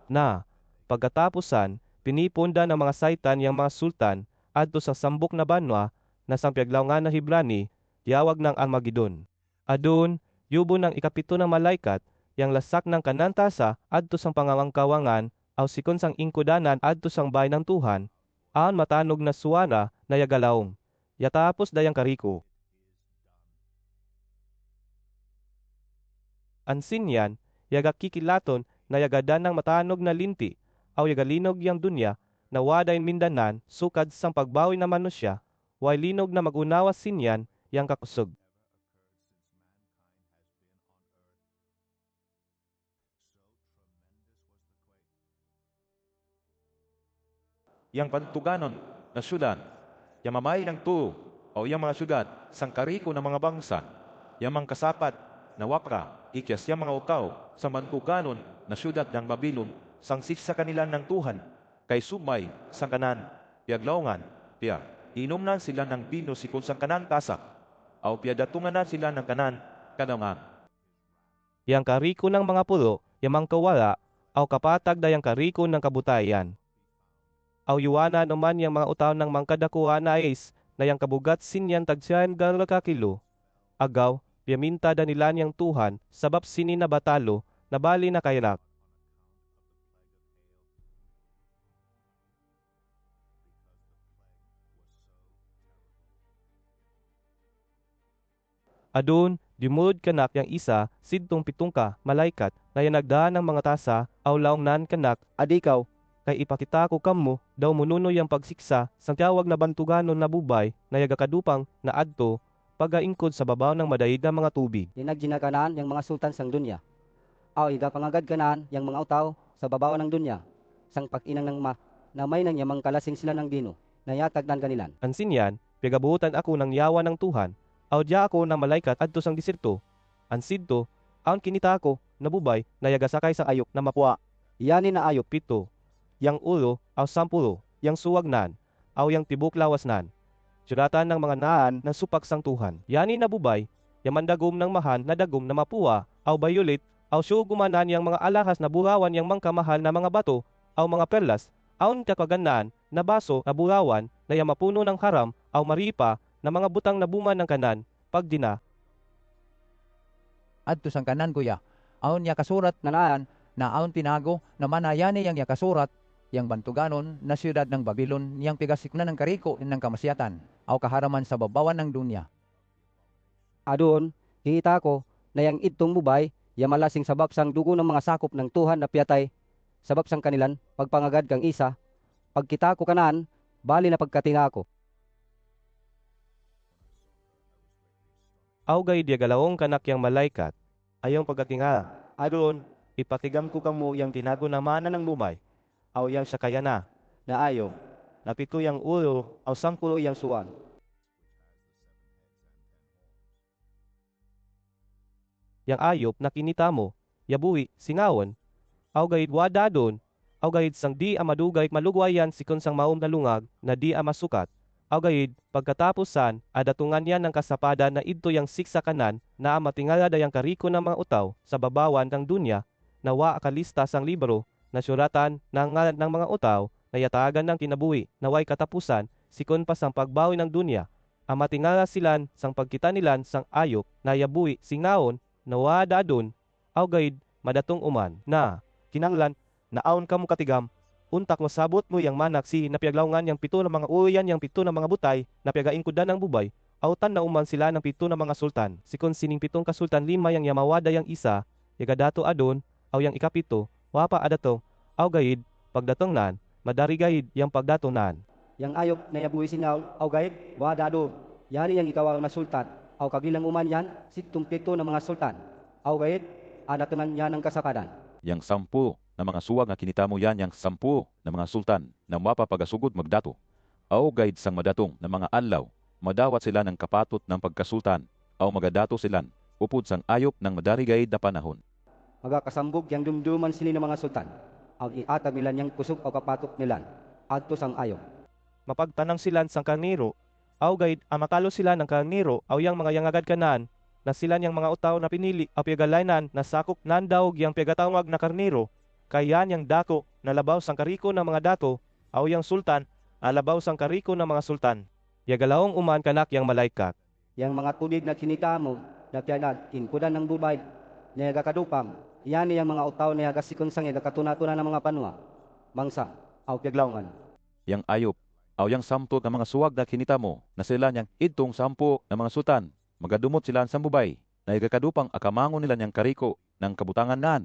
Na, pagkatapusan, pinipunda ng mga saitan yang mga sultan, adto sa sambok na banwa, na sang piaglawngan na Hibrani, tiyawag ng Armageddon. Adun, yubo ng ikapito na malaikat, yang lasak ng kanantasa, adto sang pangawangkawangan, aw sikon sang ingkudanan adto sang bay ng Tuhan, aon matanog na suwana na yagalawong. Yatapos dayang kariko. Ansin yan, yagakikilaton na yagadan ng matanog na linti, aw yagalinog yang dunya, na wadain mindanan, sukad sang pagbawi na manusya, way linog na magunawa sinyan, yang kakusog. Yang pantuganon na syudad, yang mamay ng tuo, o yang mga syudad, sang kariko ng mga bangsa, yang mga kasapat na wapra, ikyas yang mga utaw, sa mantuganon na syudad ng Babilon, sang sisa kanilan ng Tuhan, kay sumay, sang kanan, piaglawngan, piya, inom na sila ng bino sikon sang kanan tasak, aw piadatungan na sila ng kanan, kadangan. Yang kariko ng mga pulo, yamang kawala, aw kapatag dayang kariko ng kabutayan. Aw yuwana naman yang mga utaw ng mangkadakuha na is, na yang kabugat sinyan tagsiyan galaka kilo. Agaw, piaminta danilan yang Tuhan, sabab sini na batalo, na bali na kairak. Adun, dimulod kanak yang isa, sidtong pitungka, malaikat, na yan nagdaan ng mga tasa, aw laongnan kanak, adikaw, kay ipakita ko kamo, daw mununo yang pagsiksa, sang tiyawag na bantuganon na bubay, na yagakadupang, na adto, pagaingkod sa babaw ng madaig na mga tubig. Dinagginakanan yang mga sultan sang dunya. Aw igapangagad kanan yang mga utaw sa babaw ng dunya. Sang pag-inang ng na may nang yamang kalasing sila ng dino, na yatag nan kanilan. Ansin yan, pigabuhutan ako ng yawa ng Tuhan, aw diya ako na malaikat adto sang diserto. Ansid to, aon kinita ako, na bubay, na yagasakay sa ayok na mapua. Yani na ayop, Pito, yang ulo, aw sampulo, yang suwagnan, aw yang tibok lawasnan. Suratan ng mga naan ng supak sang Tuhan. Yani na bubay, yaman dagom ng mahan na dagom na mapua, aw bayulit, aw syugumanan yang mga alahas na burawan yang mangkamahal na mga bato, aw mga perlas, aon kakagandaan na baso na burawan na yang mapuno ng haram, aw maripa na mga butang na buman ng kanan, pagdina. Adto sang kanan kuya, aon ya kasurat na naan, na aon tinago, na manayani yang ya kasurat, yang bantuganon na siyudad ng Babylon yang pigasikna ng kariko ng kamasyatan, aw kaharaman sa babawan ng dunya. Adon, kita ko na yang itong bubay, ya malasing sabab sang dugo ng mga sakop ng Tuhan na piyatay, sabab sang kanilan, pagpangagad kang isa, pagkita ko kanan, bali na pagkatinga ko. Aw gayud yagalawong kanak yang malaikat, Ayong pagkatinga, adon, ipatigam ko kamo yang tinago na mana ng bumay, aw yang sakayana, na ayo, napito yang ulo, aw sangpulo yang suwan. yang ayop na kinita mo, yabuhi, singawon, aw gayud wadadon, aw gayud sang di amadugay malugwayan sikon sang maom na lungag na di amasukat, aw gayud pagkatapusan adatungan yan ng kasapada na idto yang siksa kanan na amatingala dayang kariko ng mga utaw sa babawan ng dunya na wa akalista sang libro na suratan ng ngalan ng mga utaw na yatagan ng kinabuhi na way katapusan sikon pa sang pagbawi ng dunya. Amatingala silan sang pagkita nilan sang ayop na yabuhi singaon na wadadon, aw gayud madatong uman na Kinanglan, naawon kamo katigam, untak masabot mo yang manak si napiaglawngan yang pito ng mga uyan yang pito ng mga butay na piagaingkudan ng bubay, autan na uman sila ng pito ng mga sultan. Sikon sining pitong kasultan lima yang yamawada yang isa, yagadato adon, aw yang ikapito, wapa adato, aw gayid, pagdatong nan, madari gayid yang pagdatong nan. Yang ayop na yabuhi singaw, aw gayib, wadado, yani yang ikaw na sultan, aw kabilang uman yan, sitong pito ng mga sultan, aw gayib, adatunan yan ng kasakadan. Yang 10 na mga suwag nga kinita mo yan yang 10 na mga sultan na mapapagasugod magdato. Aw gayud sang madatong na mga adlaw, madawat sila ng kapatot ng pagkasultan, aw magadato silan, upod sang ayop ng madari gayud na panahon. Magakasambog yang dumduman sila ng mga sultan, aw iatag nilan yang kusog aw kapatok nilan, adto sang ayop. Mapagtanang silan sang karniro, aw gayud amakalo sila ng karniro aw yang mga yangagad kanan, na silan yang mga utaw na pinili aw piagalaynan na sakop nandaog yang piagatawag na karniro, kayan yang dako na labaw sang kariko ng mga dato, aw yang sultan, alabaw sang kariko ng mga sultan. Yagalawong uman kanak yang malaikat. Yang mga tulid na kinita mo, na pianad, inkudan ng bubay, na yagakadupang, yani yang mga utaw na yagasikon sang yagakatunatunan ng mga panwa, mangsa, aw piaglawngan. Yang ayop, aw yang 10 na mga suwag na kinita mo, na sila yang itong 10 na mga sultan, magadumot sila sa bubay, na igakadupang akamangon nila yang kariko ng kabutangan nan,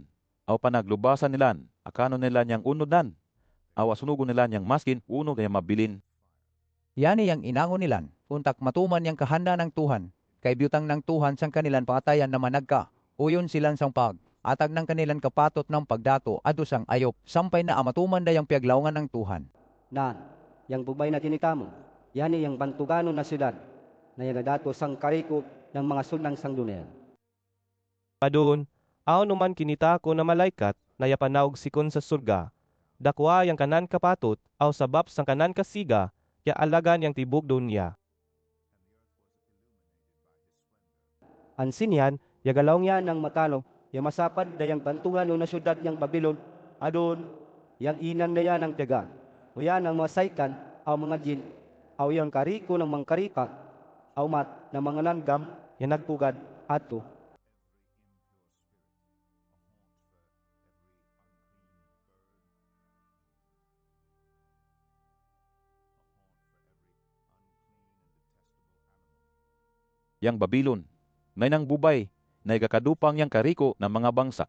aw panaglubasan nilan, akano nila yang unod nan, aw asunugon nila yang maskin unog na mabilin. Yani yang inangon nilan, untak matuman yang kahanda ng Tuhan, kay biyutang ng Tuhan sang kanilan pangatayan na managka, uyon silan sang pag, atag ng kanilan kapatot ng pagdato adu sang ayop, sampay na amatuman dayang piaglawngan ng Tuhan. Nan, yang bubay na kinita mo, yani yang bantugano na siyudad, na yagadato sang kariko ng mga sultan sang dunia. Padun, aw numan kinita ko na malaikat na yapanawag sikon sa surga. Dakwa yang kanan kapatot aw sabab sang kanan kasiga ya alagan yang tibok dunya. Ansin yan, yagalawng yan ng matalo, yung masapad na yung bantuhan na syudad ng Babylon, adon, yang inan na yan ng tiyaga. O yan ang mga saitan, aw mga jin, aw yung kariko ng mga karika, aw mat na mga langgam, yung nagpugad, ato. Yang Babylon, na nang bubay, na igakadupang yang kariko ng mga bangsa.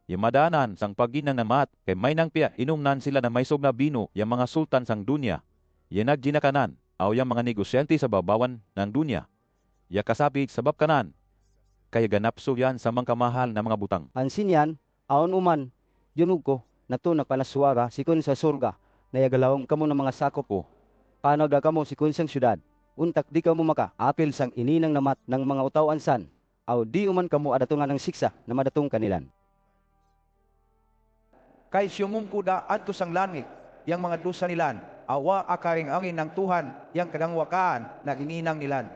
Yung madanan sang paginang namat, kay may nang piya, inumnan sila na may na bino, yung mga sultan sang dunya. Yung nagginakanan, aw yung mga negosyante sa babawan ng dunya. Ya kasapi sabab kanan, kaya ganapso yan sa mga kamahal na mga butang. Ansin yan, aon uman, yun ko, nato na panaswara, sikon sa surga, na yagalawang kamo ng mga sakop ko. Panaw da kamo sikon sang syudad, untak di kamo maka, apil sang ininang namat ng mga utaw ansan, aw di uman kamo adatungan ng siksa na madatong kanilan. Kay siyumum kuda adto sang langit, yang mga dusa nilan, awa akaring angin ng Tuhan, yang kadangwakaan na gininang nilan.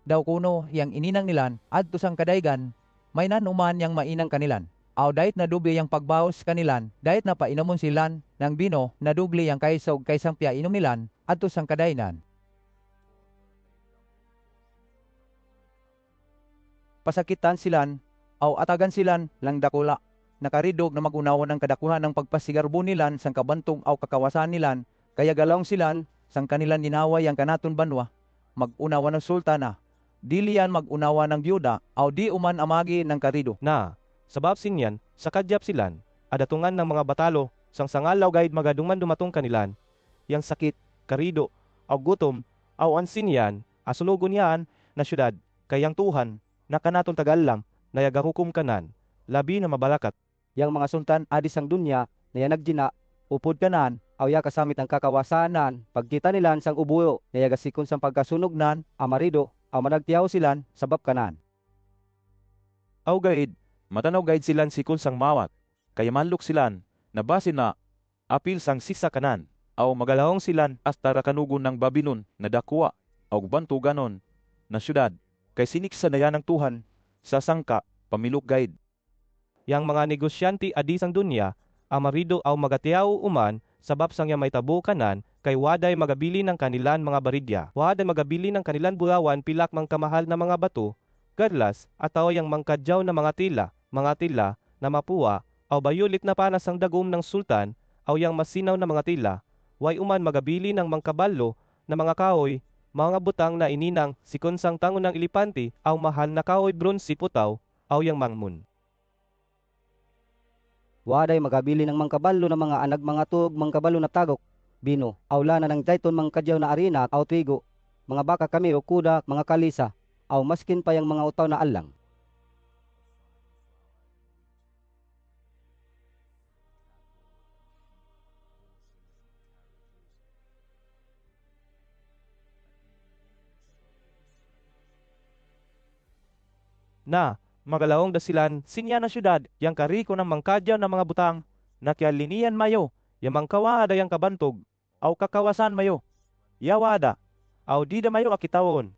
Daw kuno yang ininang nilan, adto sang kadaygan, may nanuman yang mainang kanilan. Aw dahit na dubli yang pagbaos kanilan, dahit na painamon silan ng bino na dubli yang kaisog kaysang pia inom nilan, adto sang kadaynan. Pasakitan silan, aw atagan silan lang dakula. Nakaridog na magunawan ng kadakuhan ng pagpasigarbo nilan sang kabantog aw kakawasan nilan, kaya galawng silan sang kanilan ninaway ang kanaton banwa, mag-unawa ng sultana, dili yan mag-unawa ng byuda, aw di uman amagi ng karido. Na, sabab sinyan, sa kadyap silan, adatungan ng mga batalo, sang sangalaw gayud magaduman dumatong kanilan, yang sakit, karido, aw gutom, aw ansin yan, asulugon yan, na syudad, kayang Tuhan, na kanaton tagallam, na yagahukom kanan, labi na mabalakat. Yang mga sultan adi sang dunya na yan nagjina upod kanan aw ya kasamit ang kakawasanan pagkita nilan sang ubuyo na yagasikon sang pagkasunognan amarido aw managtiyaw silan sabab kanan. Aw gaid, matanaw gaid silan sikul sang mawat, kaya manlok silan, nabasin na, apil sang sisa kanan, aw magalahong silan hasta rakanugon ng Babilon na dakwa, aw bantuganon, na syudad, kay siniksa na yan ng Tuhan, sa sangka, pamilok gaid. Yang mga negosyante adi sang dunya, amarido aw magatiyaw uman, sabab sang may tabo kanan, kay waday magabili ng kanilan mga baridya. Waday magabili ng kanilan burawan pilak mang kamahal na mga bato, garlas, ataw yang mangkadyaw na mga tila na mapuwa, aw bayulit na panas ang dagom ng sultan, aw yang masinaw na mga tila, way uman magabili ng mangkaballo na mga kahoy, mga butang na ininang sikon sang tangon ng ilipante, aw mahal na kahoy bronze putaw, aw yang mangmun. Waday magabili ng mangkaballo na mga anag mga tug mangkaballo na tagok, bino, awla na ng dayton mangkadyaw na arina aw trigo, mga baka kami o kuda, mga kalisa, aw maskin pa yang mga utaw na alang. Na, magalawong dasilan, sinya na syudad, yang kariko ng mangkadyaw ng mga butang, na kaya linian mayo, yang mangkawada yang kabantog, aw kakawasan mayo, yawada, aw dida mayo akitawon.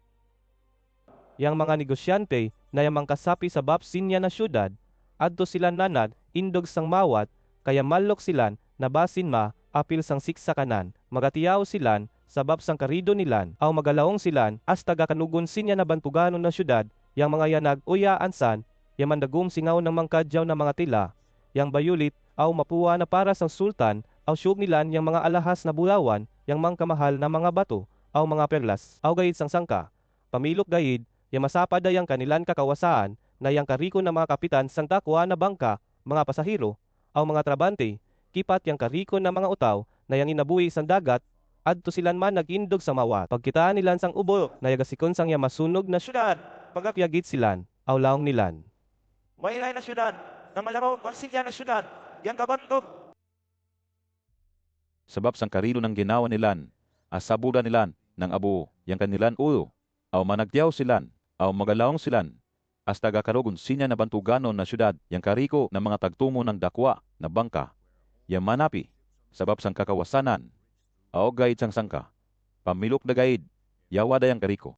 Yang mga negosyante, na yang mangkasapi sa bab sinya na syudad, adto silan nanad, indog sang mawat, kaya malok silan, nabasin ma, apil sang siksa kanan, magatiyaw silan, sabab sang karido nilan, aw magalawong silan, hasta gakanugon sinya na bantuganon na syudad, yang mga yanag uya ansan, yang mandagum singaw ng mangkadyaw na mga tila, yang bayulit, aw mapuwa na para sang sultan, aw syug nilan yang mga alahas na bulawan, yang mangkamahal na mga bato, aw mga perlas, aw gayid sang sangka, pamilok gayid, yang masapad yang kanilan kakawasaan, na yang kariko na mga kapitan sang dakwa na bangka, mga pasahiro, aw mga trabante, kipat yang kariko na mga utaw, na yang inabuhi sang dagat, adto silan man nagindog sa mawat. Pagkitaan nilan sang ubo, na yagasikon sang yang masunog na syudad, pagakyagit silan, aw laong nilan. Mailay na syudad, na malaraw konsilya na syudad, yang kabantog. Sabab sang karido ng ginawa nilan, asabuda nilan ng abo, yang kanilan ulo, aw managtiyaw silan, aw magalawong silan, hasta gakarogon sinya na bantuganon na syudad, yang kariko ng mga tagtumo ng dakwa na bangka, yang manapi, sabab sang kakawasanan, aw gayid sang sangka, pamilok na gayid, yawada yang kariko.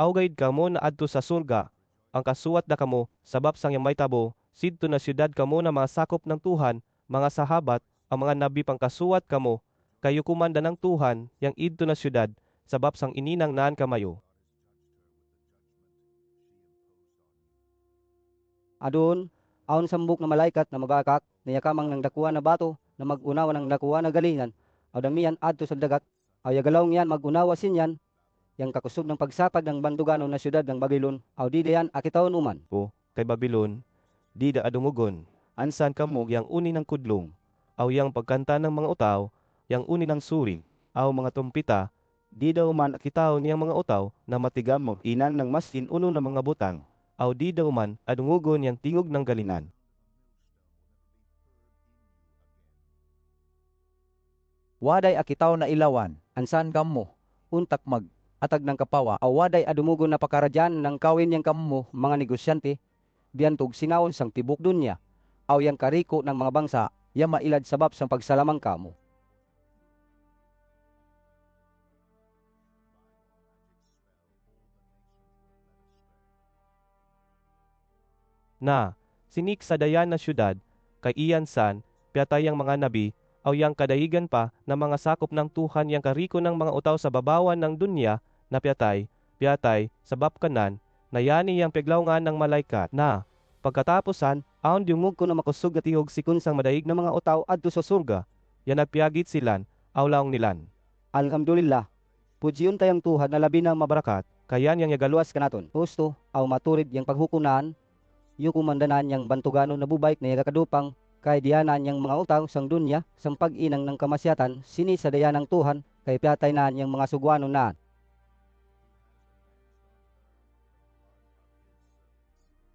Aw gayid kamo na adto sa surga, ang kasuwat da kamo, sabab sang yang may tabo, sidto na syudad kamo na mga sakop ng Tuhan, mga sahabat, ang mga nabi pangkasuwat kamo, kayo kumanda ng Tuhan, yang idto na syudad, sabab sang ininang naan kamayo. Adun, aon sambuk na malaikat na magakak, nayakamang ng dakuha na bato, na mag-unawa ng dakuha na galingan, aw damian adto sa dagat, aw yagalawng yan mag-unawa sinyan, yang kakusog ng pagsapad ng banduganon na syudad ng Babilon, aw di dayan akitawon uman. O, kay Babilon, di da adungugon, ansan kamo yang uni ng kudlong, aw yang pagkanta ng mga utaw, yang uni ng suring, aw mga tumpita, di daw man akitaw niyang mga utaw na matigamo inan ng maskin uno ng mga butang, aw di daw man adungugon yang tingog ng galinan. Waday akitaw na ilawan, ansan kamo, untak mag atag ng kapawa, awaday adumugon na pakaradyan ng kawin yang kamo mga negosyante, biantog sinawon sang tibok dunya, aw yang kariko ng mga bangsa, yang mailad sabab sang pagsalamang kamo. Na, sinik sa dayan na syudad, kay iyan san, piyatay ang mga nabi, aw yang kadahigan pa na mga sakop ng Tuhan yang kariko ng mga utaw sa babawan ng dunya, na piyatay, sabab kanan, na yani yang piglawngan ng malaikat na pagkatapusan aon diungog ko na makusog at ihog sikon sang madaig na mga utaw adto sa surga yan nagpiagit silan awlaong nilan. Alhamdulillah. Pujiyon tayong Tuhan na labi na mabarakat. Kayan yang yagaluas Kanaton. Husto aw maturid yang paghukunan. Yu kumandanan yang bantuganon na bubayk na yagakadupang kay diyanan yang mga utaw sang dunya sang pag-inang ng kamasyatan sini sa dayanang Tuhan kay piyatay na yang mga sugwanon na.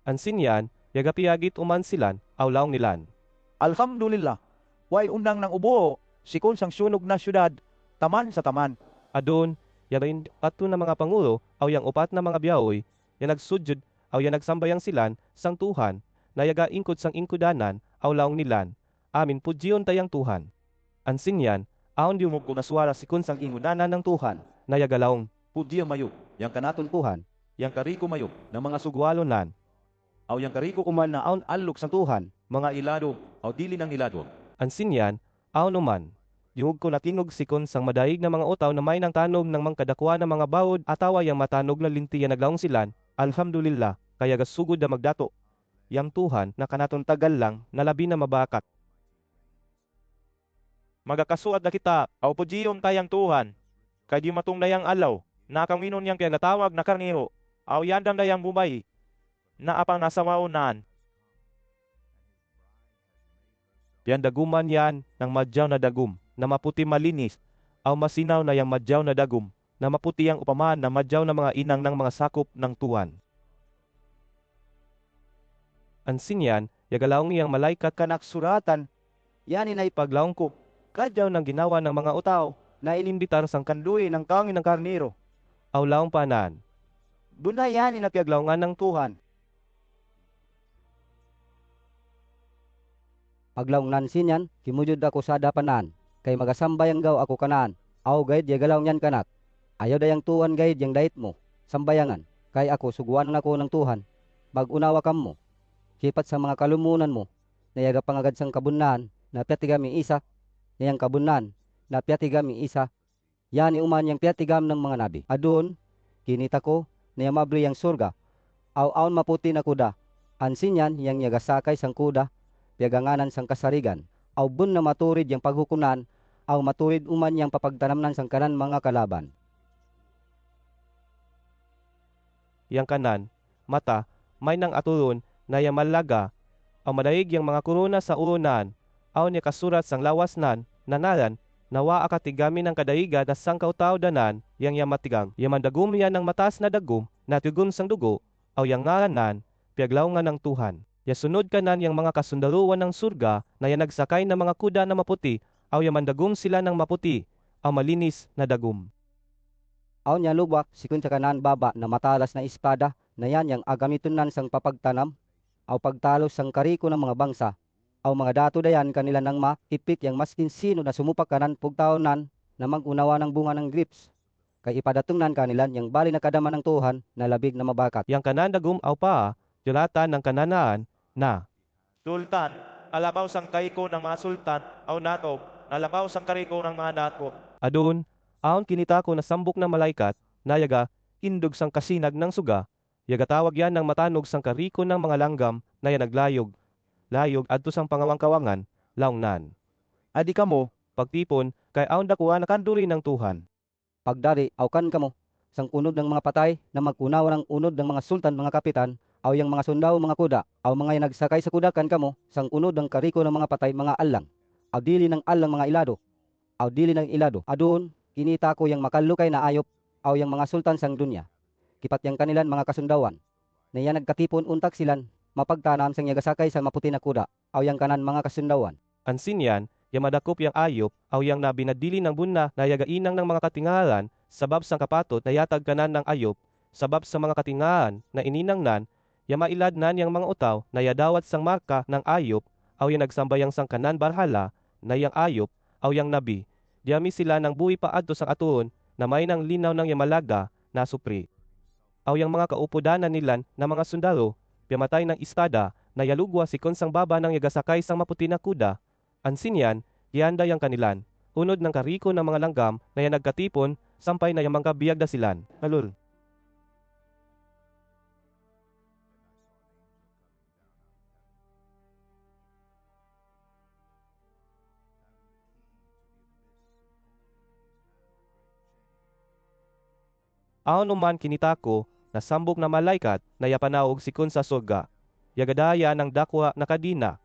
Ansin yan, yagapiagit uman silan, awlaong nilan. Alhamdulillah. Way undang ng ubo, sikon sang sunog na syudad, taman sa taman. Adun, yabain ato na mga pangulo, aw yang upat na mga biyaoy, yan nagsudjud, aw yan nagsambayang silan, sang Tuhan, na yaga ingkod sang ingkudanan, awlaong nilan. Amin pujiyon tayang Tuhan. Ansin yan, aon diumog ko naswara sikon sang ingkudanan ng Tuhan, na yagalaong, Pudya mayo, yang kanaton Tuhan. yang kariko mayo, ng mga sugwalonan, aw yang kariko Kuman na aon alok sang Tuhan. mga ilado, aw dili ng ilado. ansin yan, aon uman. Diungog ko natingog sikon sang madaig na mga utaw na may nang tanog ng mangkadakwa na mga bawod atawa yang matanog na linti yan naglaong silan, alhamdulillah, kaya gasugod na magdato. Yang Tuhan na kanaton tagal lang na labi na mabakat. Magakasuat na kita, aw pujiyon tayang Tuhan. Kay di matong dayang alaw, nakanginon yang kaya natawag na karnero, aw yandam dayang bumay, na apang nasa maunan. Yan daguman yan ng madyaw na dagum, na maputi malinis, aw masinaw na yang madyaw na dagum, na maputi ang upamaan na madyaw na mga inang ng mga sakop ng tuwan. Ansin yan, yagalaong iyang malaikat Kanak suratan. Yani na paglaong ko, kadyaw ng ginawa ng mga utaw, na inimbitar sang kanduy ng kangin ng karnero. aw laong panan. Dunay yani na piyaglawngan ng Tuhan. Paglaong nansin yan, kimujud ako sa dapanan, kay magasambay ang gaw ako kanaan, aw gayd yagalaw nyan kanat. Ayaw dayang Tuhan gayd yang dait mo, sambayangan, kay ako suguan ako ng Tuhan, bagunawa kam mo. Kipat sa mga kalumunan mo, na yaga pangagad sang kabunan, na piatigami isa, na yang kabunan, na piatigami isa, yani uman yang piatigam ng mga nabi. Adun, kinita ko, na yamabli yang surga, aw aon maputi na kuda, ansin yan yang yagasakay sang kuda, piaganganan sang kasarigan, aw bun na maturid yang paghukunan, aw maturid uman yang papagtanamnan sang kanan mga kalaban. Yang kanan, mata, may nang aturon, na yang malaga, aw madaig yang mga kuruna sa urunan, aw niya kasurat sang lawasnan, nanalan, nawa akatigami ng kadaiga na sang kautaw danan, yang yamatigang, yamandagum yan ng matas na dagum, na tugum sang dugo, aw yang ngaranan, piaglawngan ng Tuhan. Yasunod kanan yang mga kasundaruan ng surga na yan nagsakay ng mga kuda na maputi, aw yamandagum sila ng maputi, aw malinis na dagum. Aw niya lubak, sikun sa kanan baba na matalas na espada, na yan yang agamitunan sang papagtanam, aw pagtalos sang kariko ng mga bangsa, aw mga dato dayan kanila nang maipit yang maskin sino na sumupak kanan pugtaonan na magunawa ng bunga ng grapes. Kay ipadatungnan kanilan yang bali na kadama ng Tuhan na labig na mabakat. Yang kanan dagum aw paa, yulatan ng kananaan, na Sultan, alabaw sang kaiko ng mga sultan, aw natob, alabaw sang kariko ng mga nato. adun, aon kinita ko na sambok na malaikat, na yaga, indog sang kasinag ng suga, yaga tawag yan ng matanog sang kariko ng mga langgam, na yan naglayog, layog adto sang pangawang-kawangan, laungnan. Adi kamo, Pagtipon, kay aon dakuha na kanduri ng Tuhan. Pagdari, aw kan kamo, sang unod ng mga patay na magunawa ng unod ng mga sultan mga kapitan, aw yang mga sundaw mga kuda, aw mga yang nagsakay sa kuda kan kamo, sang unod ng kariko ng mga patay mga alang, aw dili ng alang mga ilado, aw dili ng ilado. Adun, kinita ko yang makalukay na ayop, aw yang mga sultan sang dunya. Kipat yang kanilan mga kasundawan, na yan nagkatipon untak silan, mapagtanam sang yagasakay sa maputi na kuda, aw yang kanan mga kasundawan. Ansin yan, yang madakop yang ayop, aw yang nabinadili ng bunna na yagainang ng mga katingalan, sabab sang kapatot na yatag kanan ng ayop, sabab sa mga katingaan na ininangnan, yang mailadnan yang mga utaw na yadawat sang marka ng ayop, aw yang nagsambayang sang kanan barhala, na yang ayop, aw yang nabi, diami sila ng buhi paadto sang atuon, na may nang linaw ng yamalaga, na supri. Aw yang mga kaupudanan nilan na mga sundalo, piyamatay ng espada, na yalugwa sikon sang baba ng yagasakay sang maputi na kuda, ansin yan, yanda yang kanilan, unod ng kariko ng mga langgam, na yan nagkatipon, sampay na yung mga biyag da silan. Alul. Aon uman kinita ko na sambok na malaikat na yapanawog sikon sa surga. Yagadaya ng dakwa na kadina.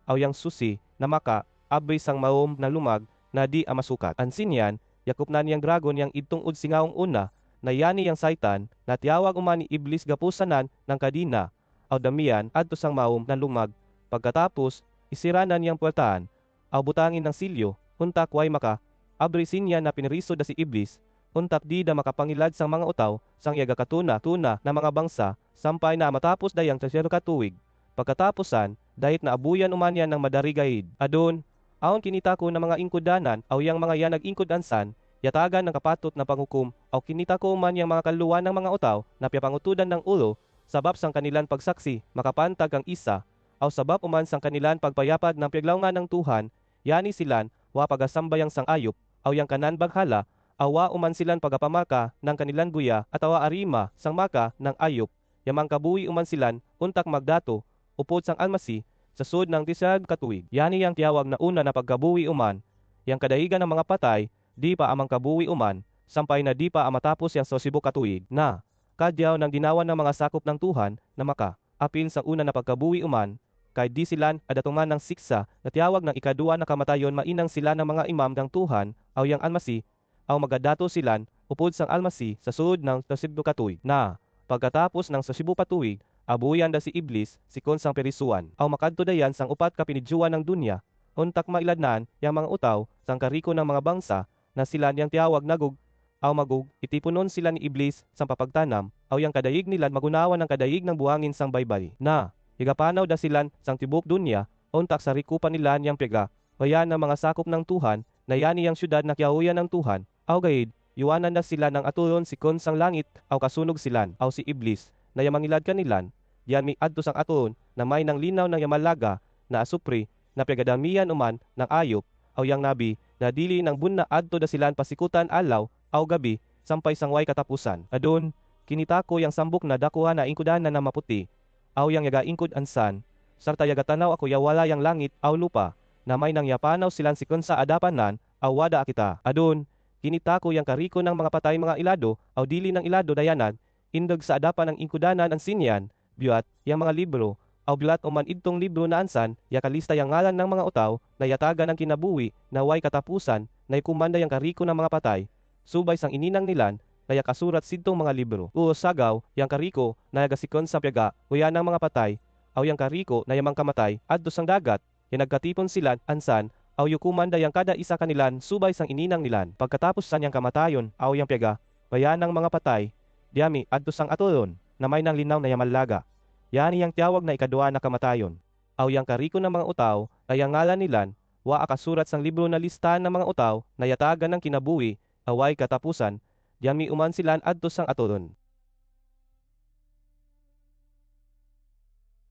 Aw yang susi na maka abri sang maom na lumag na di amasukat. Ansin yan, yakop na niyang dragon yang itungod singaong una na yani yang saitan na tiyawag uman ni iblis gapusanan ng kadina. Aw damian adto sang maom na lumag. Pagkatapos, isiranan niyang puwertahan. Aw butangin ng silyo, huntak way maka abri sinya na piniriso da si iblis. Untak di da makapangilad sang mga utaw sang yaga katuna-tuna na mga bangsa sampay na matapos dayang 3 katuig. Pagkatapusan, dahit na abuyan umanyan ng madarigayid. Adon, aon kinita ko na mga ingkudanan aw yang mga yan nag-ingkod ansan, yatagan ng kapatot na panghukom aw kinita ko uman yang mga kaluwan ng mga utaw na piapangutudan ng ulo sabab sang kanilan pagsaksi makapantag ang isa aw sabab uman sang kanilan pagpayapad ng piglawngan ng Tuhan, yani silan wa pagasambayang sang ayop aw yang kanan baghala awa uman silan pagapamaka ng kanilang guya at awa arima sang maka ng ayop. Yamang kabuhi uman silan untak magdato upod sang almasi sa sud ng 10 katuig. Yani yang tiyawag na una na pagkabuhi uman, yang kadahigan ng mga patay, di pa amang kabuhi uman, sampay na di pa amatapos yang 10 katuig na kadyaw ng ginawa ng mga sakop ng Tuhan na maka apil sang una na pagkabuhi uman, kay di silan adatungan ng siksa na tiyawag ng ikadua na kamatayon mainang sila ng mga imam ng Tuhan aw yang almasi aw magadato silan upod sang almasi sa sud ng 10 katuig na pagkatapos ng 10 patuig abuyan da si iblis sikon sang perisuan aw makadto dayan sang upat ka pinidjuan ng dunya untak mailadnan yang mga utaw sang kariko ng mga bangsa na sila yang tiyawag nagug aw magug itipunon sila ni iblis sang papagtanam aw yang kadayig nila magunawan ng kadayig ng buhangin sang baybay na higapanaw da silan sang tibok dunya untak sa rikupan nila yang pega bayan ng mga sakop ng Tuhan na yani yang syudad na kiyahuyan ng Tuhan aw gayid, iwanan na sila ng aturon sikon sang langit aw kasunog silan aw si iblis na yamangilad kanilan diyan mi adto sang aturon na may nang linaw ng yamalaga na asupri na pegadamian uman ng ayop aw yang nabi na dili ng bunna adto da silan pasikutan alaw aw gabi sampay sang way katapusan. Adon, kinita ko yang sambok na dakuha na ingkudanan na maputi aw yang yaga ingkod ansan sarta yaga tanaw ako yawala yang langit aw lupa na may nang yapanaw silan sikon sa adapanan aw wada kita. Adon, kinita ko yang kariko ng mga patay mga ilado aw dili ng ilado dayanan indog sa adapan ng ingkudanan ang sinyan biwat yang mga libro aw bilat uman idtong libro na ansan yakalista yang ngalan ng mga utaw na yatagan ang kinabuhi na way katapusan na ikumanda yang kariko ng mga patay subay sang ininang nilan na yakasurat sidtong mga libro o sagaw yang kariko na yagasikon sa piaga uyan ng mga patay aw yang kariko na yamang kamatay adto sang dagat yang nagkatipon sila ansan aw yukumanda yang kada isa kanilan subay sang ininang nilan. Pagkatapos sa niyang kamatayon aw yang piaga, bayan ng mga patay, diami adto sang aturon na may nang linaw na yamalaga. Yani yang tiyawag na ikadua na kamatayon. Aw yang kariko ng mga utaw, na yang ngalan nilan, wa akasurat sang libro na listahan ng mga utaw na yatagan ng kinabuhi, away katapusan, diami uman silan adto sang aturon.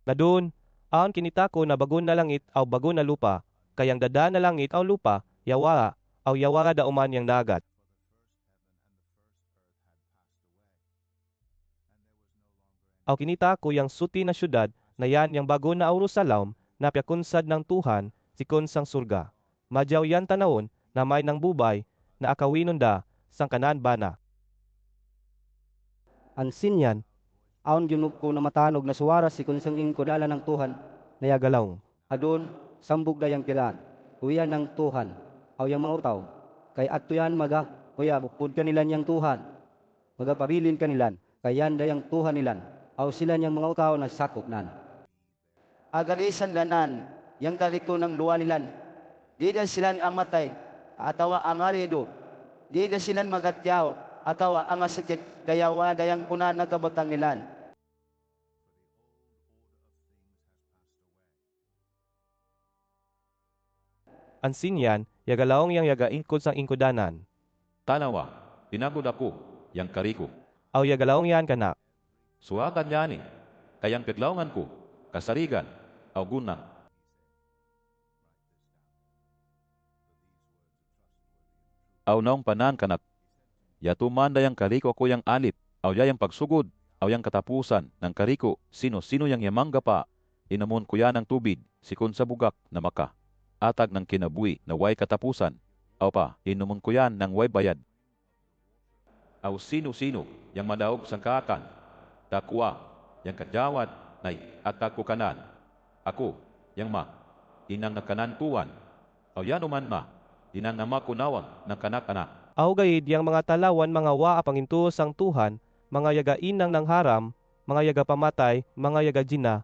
Nadun, aon kinita ko na bagon na langit aw bagon na lupa, kayang dada na langit aw lupa, yawara, aw yawara da uman yang dagat. Aw kinita ko yang suti na syudad na yan yang bago na Jerusalem na piakunsad ng Tuhan sikon sang surga. Madyaw yan tanawon na may nang bubay na akawinon da sang kanan bana. Ansin yan, aon ginup ko na matanog na suwara sikon sang ingkodala ng Tuhan na yagalaw. Adon, sambog dayang kilan, uyan ng Tuhan, aw yang mga utaw, kay adto yan maga, kuya bukod kanilan yang Tuhan, magapabilin kanilan, kay yan dayang Tuhan nilan, aw sila yang mga utaw na sakop nan. Agarisan lanan, yang kariko ng luwa nilan, di na silan ang matay, atawa ang arido, di na silan magatyaw, atawa ang asakit, kaya wala dayang punan na kabutang nilan. Ansin yan, yagalaong yang yaga ingkod sang ingkodanan. Tanawa, tinagod ako, yang kariko. Aw yagalaong yan kanak. Suwakan yani, kayang piglawngan ko, kasarigan, aw gunang. Aw naong panan kanak, yatumanda yang kariko ko yang alit, aw yayang pagsugod, aw yang katapusan ng kariko, sino-sino yang yamangga pa, inamon ko yan ng tubig, sikon sa bugak na maka. Atag ng kinabuhi na way katapusan, aw pa, inumon ko yan ng way bayad. aw sino-sino yang madaog sang kaakan, dakwa yang kajawad na atak ko kanan. Ako, yang inang nakanan tuwan, aw yanuman dinang namakunawang ng kanak-anak. Aw gayid yang mga talawan mga wa apangintuos ang Tuhan, mga yagainang ng haram, mga yaga pamatay, mga yaga jina,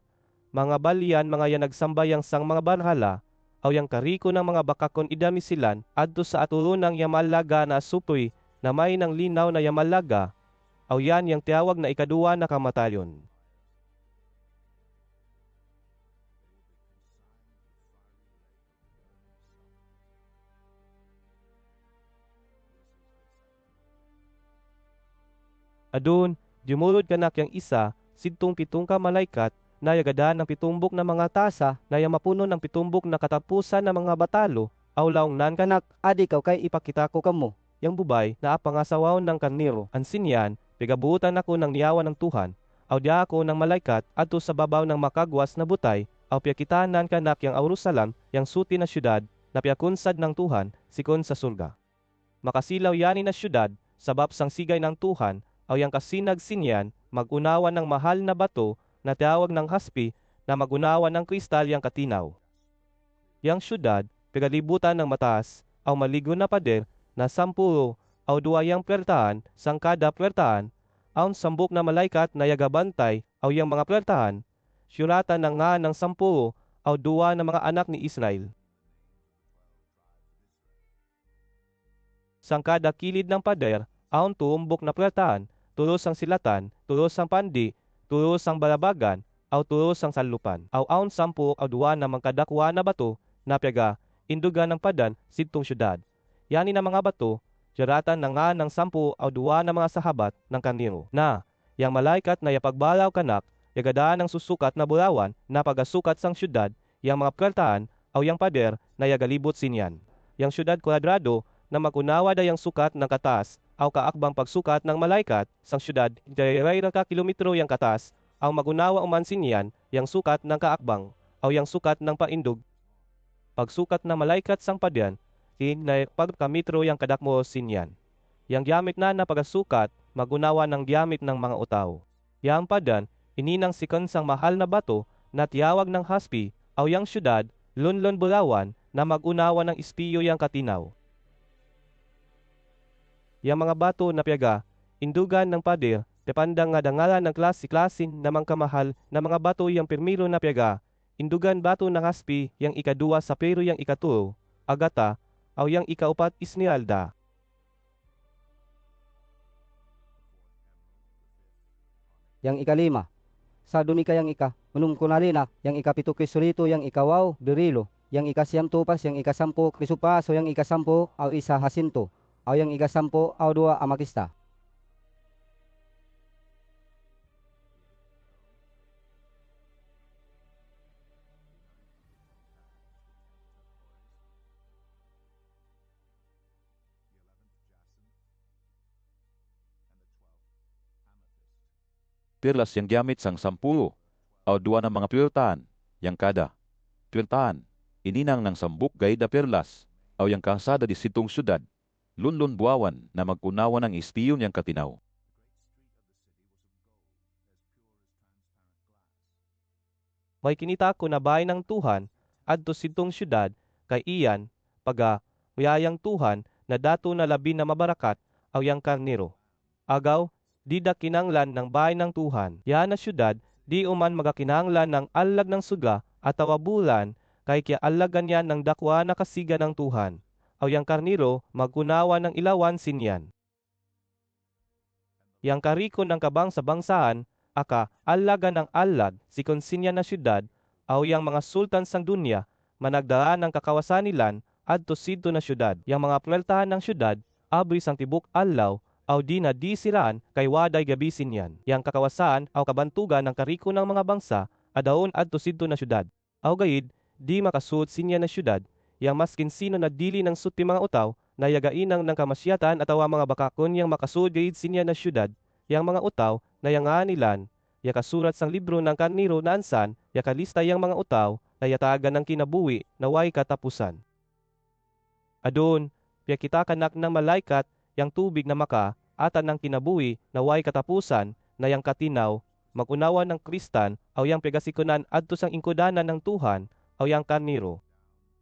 mga balian, mga yanagsambayang sang mga barhala, aw yang kariko ng mga bakakon idamisilan, adto sa atulunang yamalaga na supoy, na may ng linaw na yamalaga, aw yan yang tiyawag na ikaduwa na kamatayon. Adun, jumulod kanak yang isa, sidtong pitong ka malaikat, na yagadaan ng pitumbok na mga tasa, na yamapuno ng pitumbok na katapusan ng mga batalo, aw laong nan kanak, adi kaw kay ipakita ko kamo, yang bubay na apangasawaw ng karniro. Ansin yan, pigabuutan ako ng niyawan ng Tuhan, aw diya ako ng malaikat, adto sa babaw ng makagwas na butay, aw piyakitanan kanak yang Jerusalem, yang suti na syudad, na piyakunsad ng Tuhan, sikon sa surga. Makasilaw yani na syudad, sabab sang sigay ng Tuhan, aw yang kasinag sinyan, magunawan ng mahal na bato na tawag ng haspi na magunawan ng kristal yang katinaw. Yang syudad, pigalibutan ng mataas, aw maligo na pader na 10 aw 2 yang puwertahan, sang kada puwertahan, aw sambuk na malaikat na yagabantay, aw yang mga puwertahan, syuratan na nga ng 10 aw 2 na mga anak ni Israel. Sang kada kilid ng pader, aw tuumbok na puwertahan, tulos ang silatan, tulos ang pandi, tulos ang balabagan, aw tulos ang salupan. Aw aun 10 aw 2 na mangkadakwa na bato, na piyaga, indugan ng padan, sidtong syudad. Yani na mga bato, jaratan na nga ng 10 aw 2 na mga sahabat ng karniro. Na, yang malaikat na yapagbalaw kanak, yagadaan ng susukat na bulawan, na pagasukat sang syudad, yang mga puwertahan, aw yang pader, na yagalibot sinyan. Yang syudad kwadrado, na magunawa da yang sukat ng katas, aw kaakbang pagsukat ng malaikat, sang syudad, dayray ka kilometro yang katas, aw magunawa umansin yan, yang sukat ng kaakbang, aw yang sukat ng paindog. Pagsukat ng malaikat sang padyan, na pagkametro yang kadakmo sinyan. Yang gamit na pagasukat, magunawa ng gamit ng mga utaw. Yang padyan, ininang sikon sang mahal na bato, na tiyawag ng haspi, aw yang syudad, lunlon bulawan, na magunawa ng espiyo yang katinaw. Yang mga bato na piyaga, indugan ng pader, depandang nga dangalan ng klase-klase na kamahal na mga bato yang pirmiro na piyaga, indugan bato ng haspi yang ikaduwa sa pero yang ikatulo, agata, aw yang ikaupat isnialda. Yang ikalima, sa dumika yang ika, kunalina, yang ikapito krisolito, yang ikawaw, derilo, yang ikasiyam tupas, yang ikasampo krisupaso, yang ikasampo, aw isa hasinto, aw yang ikasampo, aw 2 amatista. Pirlas yang gamit sang 10 aw 2 na mga puwertahan, yang kada puwertahan, ininang ng sambuk gayda pirlas, aw yang kasada di sitong syudad, lunlon buawan na magunawa ng espiyon yang katinaw. May kinita ko na bahay ng Tuhan, adto sitong syudad, kay iyan, uyayang Tuhan, na dato na labi na mabarakat, aw yang karniro. Agaw, di da kinanglan ng bahay ng Tuhan. Yan na syudad, di uman magakinanglan ng alag ng suga at awabulan, kay kaya alagan yan ng dakwa na kasiga ng Tuhan. Aw yang karniro, magunawa ng ilawan sinyan. Yang kariko ng kabang sa bangsaan, aka alagan ng alag, sikon sinyan na syudad, aw yang mga sultan sang dunya, managdaan ng kakawasan nilan, adto sidto na syudad. Yang mga puwertahan ng syudad, abri sang tibuk alaw, aw di na di siraan kay waday gabisin yan. Yang kakawasan aw kabantugan ng kariko ng mga bangsa, adaon adto sidto na syudad. Aw gayid, di makasuot sinya na syudad, yang maskin sino na dili ng suti mga utaw, na yagainang ng kamasyatan at awa mga bakakon yang makasuot gayid sinya na syudad, yang mga utaw na yang nilan, yakasurat sang libro ng karniro na ansan, yakalista yang mga utaw, na yatagan ng kinabuhi na way katapusan. Adon, piya kita kanak ng malaikat, yang tubig na maka, atan ng kinabuhi na way katapusan na yang katinaw, magunawa ng Kristan aw yang pegasikunan adto sang ingkudanan ng Tuhan aw yang karniro.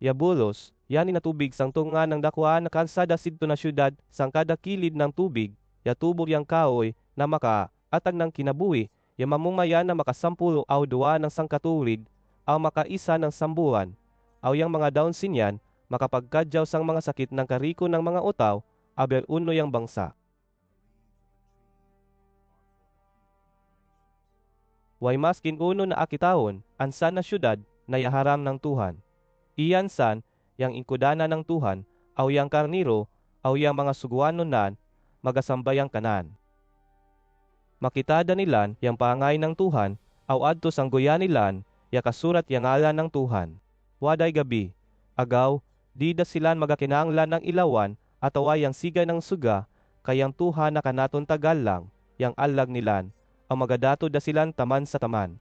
Yabulos, yani na tubig sang tunga ng dakwaan na kansada sidto na syudad sang kada kilid ng tubig, ya tubor yang kahoy na maka atag ng kinabuhi, ya mamumaya na makasampulo aw duwa ng sangkaturid, aw makaisa ng sambuan, aw yang mga daon sinyan, makapagkadyaw sang mga sakit ng kariko ng mga utaw, aber uno yang bangsa. Way maskin uno na akitahon, ansan na syudad na yaharam ng Tuhan. Iyan san, yang ingkudana ng Tuhan, aw yang karniro, aw yang mga suguanon nan, magasambayang kanan. Makitada nilan yang pangay ng Tuhan, aw adto sang goya nilan, ya kasurat yang ngalan ng Tuhan. Waday gabi, agaw, di da silan magakinanglan ng ilawan, atawa yang sigay ng suga, kayang Tuhan na kanaton tagal lang, yang alag nilan, ang magadato da silan taman sa taman.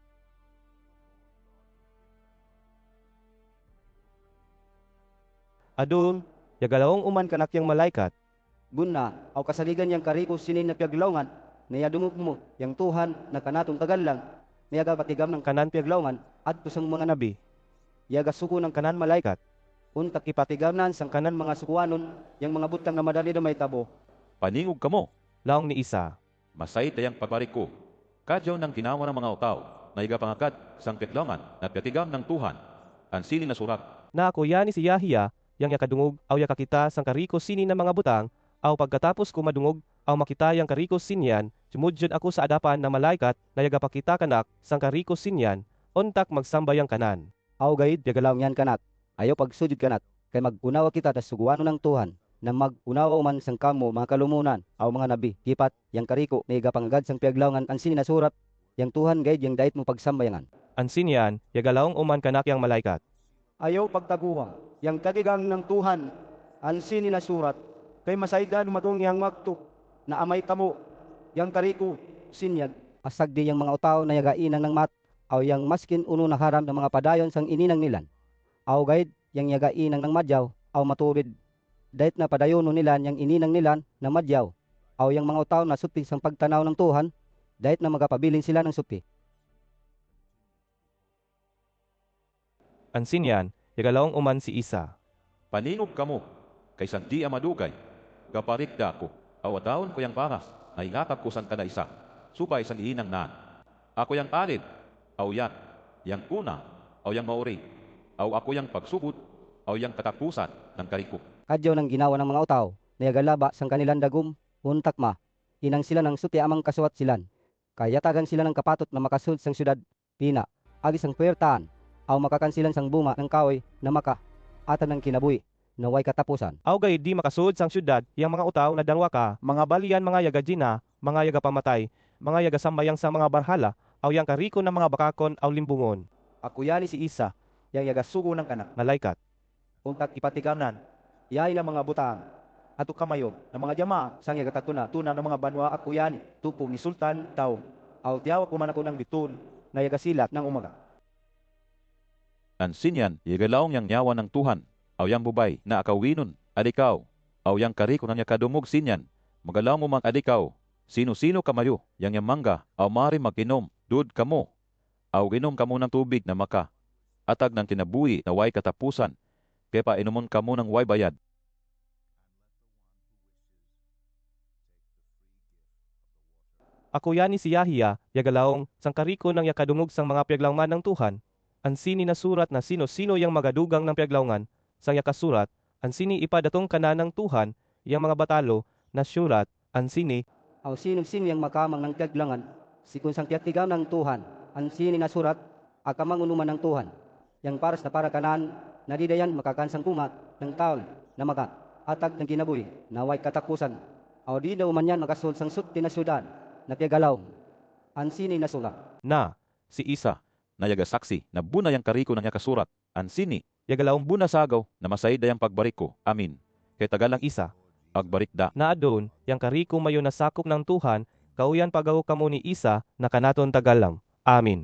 Adun, yagalawong uman kanak yang malaikat, Guna, aw kasaligan yang kariko sinin na piyaglawngan, nayadumog mo, yang Tuhan na kanatong tagal lang, niyaga patigam ng kanan piyaglawngan, adto sang mga nabi, yaga suko ng kanan malaikat, untak ipatigamnan sang kanan mga sukuanon, yang mga butang na madali na may tabo. Paningog kamo, laong ni isa. masay tayang pagbariko. Kadyaw ng ginawa ng mga utaw, na igapangagad sang piklaman na piatigam ng Tuhan, ang sili na surat. Na ako yani si Yahiya, yang yakadungog aw yakakita sang kariko sini ng mga butang, aw pagkatapos ko madungog, aw makita yang kariko sinyan, sumudyod ako sa adapan na malaikat na yagapakita kanak sang kariko sinyan, untak magsambayang kanan. Aw gayid, yagalaw niyan kanat, ayaw pagsudid kanat, kay magunawa kita tas suguano ng Tuhan, na magunawa man sang kamo mga kalumunan, aw mga nabi, kipat, yang kariko, na igapangagad sang piyaglawngan ang sini na surat, yang Tuhan gayid yang dait mo pagsambayangan. Ang sinyan, yagalawong uman kanak yang malaikat. Ayaw pagtaguha, yang katigang ng Tuhan, ang sini na surat, kay masaydan matong yang magto, na amay tamo, yang kariko, sinyag. Asag di yang mga utaw na yagainang ng mat, aw yang maskin uno na haram ng mga padayon sang ininang nilan. Aw gayid, yang yagainang ng madyaw, aw maturid. Dait na padayono nilan yang ininang nilan na madyaw. Aw yang mga utaw na supi sang pagtanaw ng Tuhan, dait na magapabilin sila ng supi. Ang sinyan, yagalawong uman si isa. Paningog kamo, kay sandi amadugay, kaparikda ko, awataon ko yang paras, na ingakap ko san kada isa, supay san iinang naan. Ako yang alid, aw yan, yang una, aw yang mauri, aw ako yang pagsubot, aw yang katapusan ng kariko. Kadyaw ng ginawa ng mga utaw, na yagalaba sang kanilang dagum, untak ma, inang sila ng suti amang kasuwat silan. Kaya tagan sila ng kapatot na makasud sang syudad, pina, agis ang puwertaan, aw makakansilan sang bunga ng kahoy na maka, atan ng kinabuhi, na way katapusan. Aw gay di makasud sang syudad, yang mga utaw na danwa ka, mga balian mga yagajina, mga yagapamatay, mga yagasambayang sa mga barhala, aw yang kariko ng mga bakakon aw limbungon. Ako yani si Isa, yang yagasugo ng kanak, Malaikat. untak ipatigamnan, yay ng mga butang, ato kamayog, ng mga jama, sang yagatatuna, tuna ng mga banwa ako yani, tupong ni Sultan, tao, aw tiyawak kuman ako ng bitun, na yagasilat ng umaga. Ang sinyan, igalaong yang nyawa ng Tuhan, aw yang bubay, na akawinon, adikaw, aw yang kariko ng yakadumog sinyan, magalaw mo mang adikaw, sino-sino kamayo, yang yamangga, aw mari magkinom, dud kamo, aw ginom kamo ng tubig na maka, atag ng kinabuhi na way katapusan, kaya pa inumon kamo ng way bayad. Ako yani si Yahiya, yagalawong sang kariko ng yakadungog sang mga piaglawngan ng Tuhan, ang sini na surat na sino-sino yang magadugang ng piaglawngan, sang yakasurat, ang sini ipadatong kanan ng Tuhan, yang mga batalo, na surat, ang sini, Aw sino-sino yang makamang ng piyaglangan, sikun sang tiyatigam ng Tuhan, ang sini na surat, akamang unuman ng Tuhan, yang paras na para kanan, na di dayan makakansang kumat ng taon na maka, atag ng kinabuhi, na way katakusan. Aw di daw man yan makasud sang suti na syudad, na piyagalaw, ang sini na surat. Na, si Isa, na yagasaksi, na buna yang kariko ng yakasurat, ang sini, yagalawong buna sagaw, na masayda yang pagbariko, amin. Kay tagalang isa, agbarikda. na adon, yang kariko mayo na sakop ng Tuhan, kauyan pagaw kamo ni isa, na kanaton tagalang. Amin.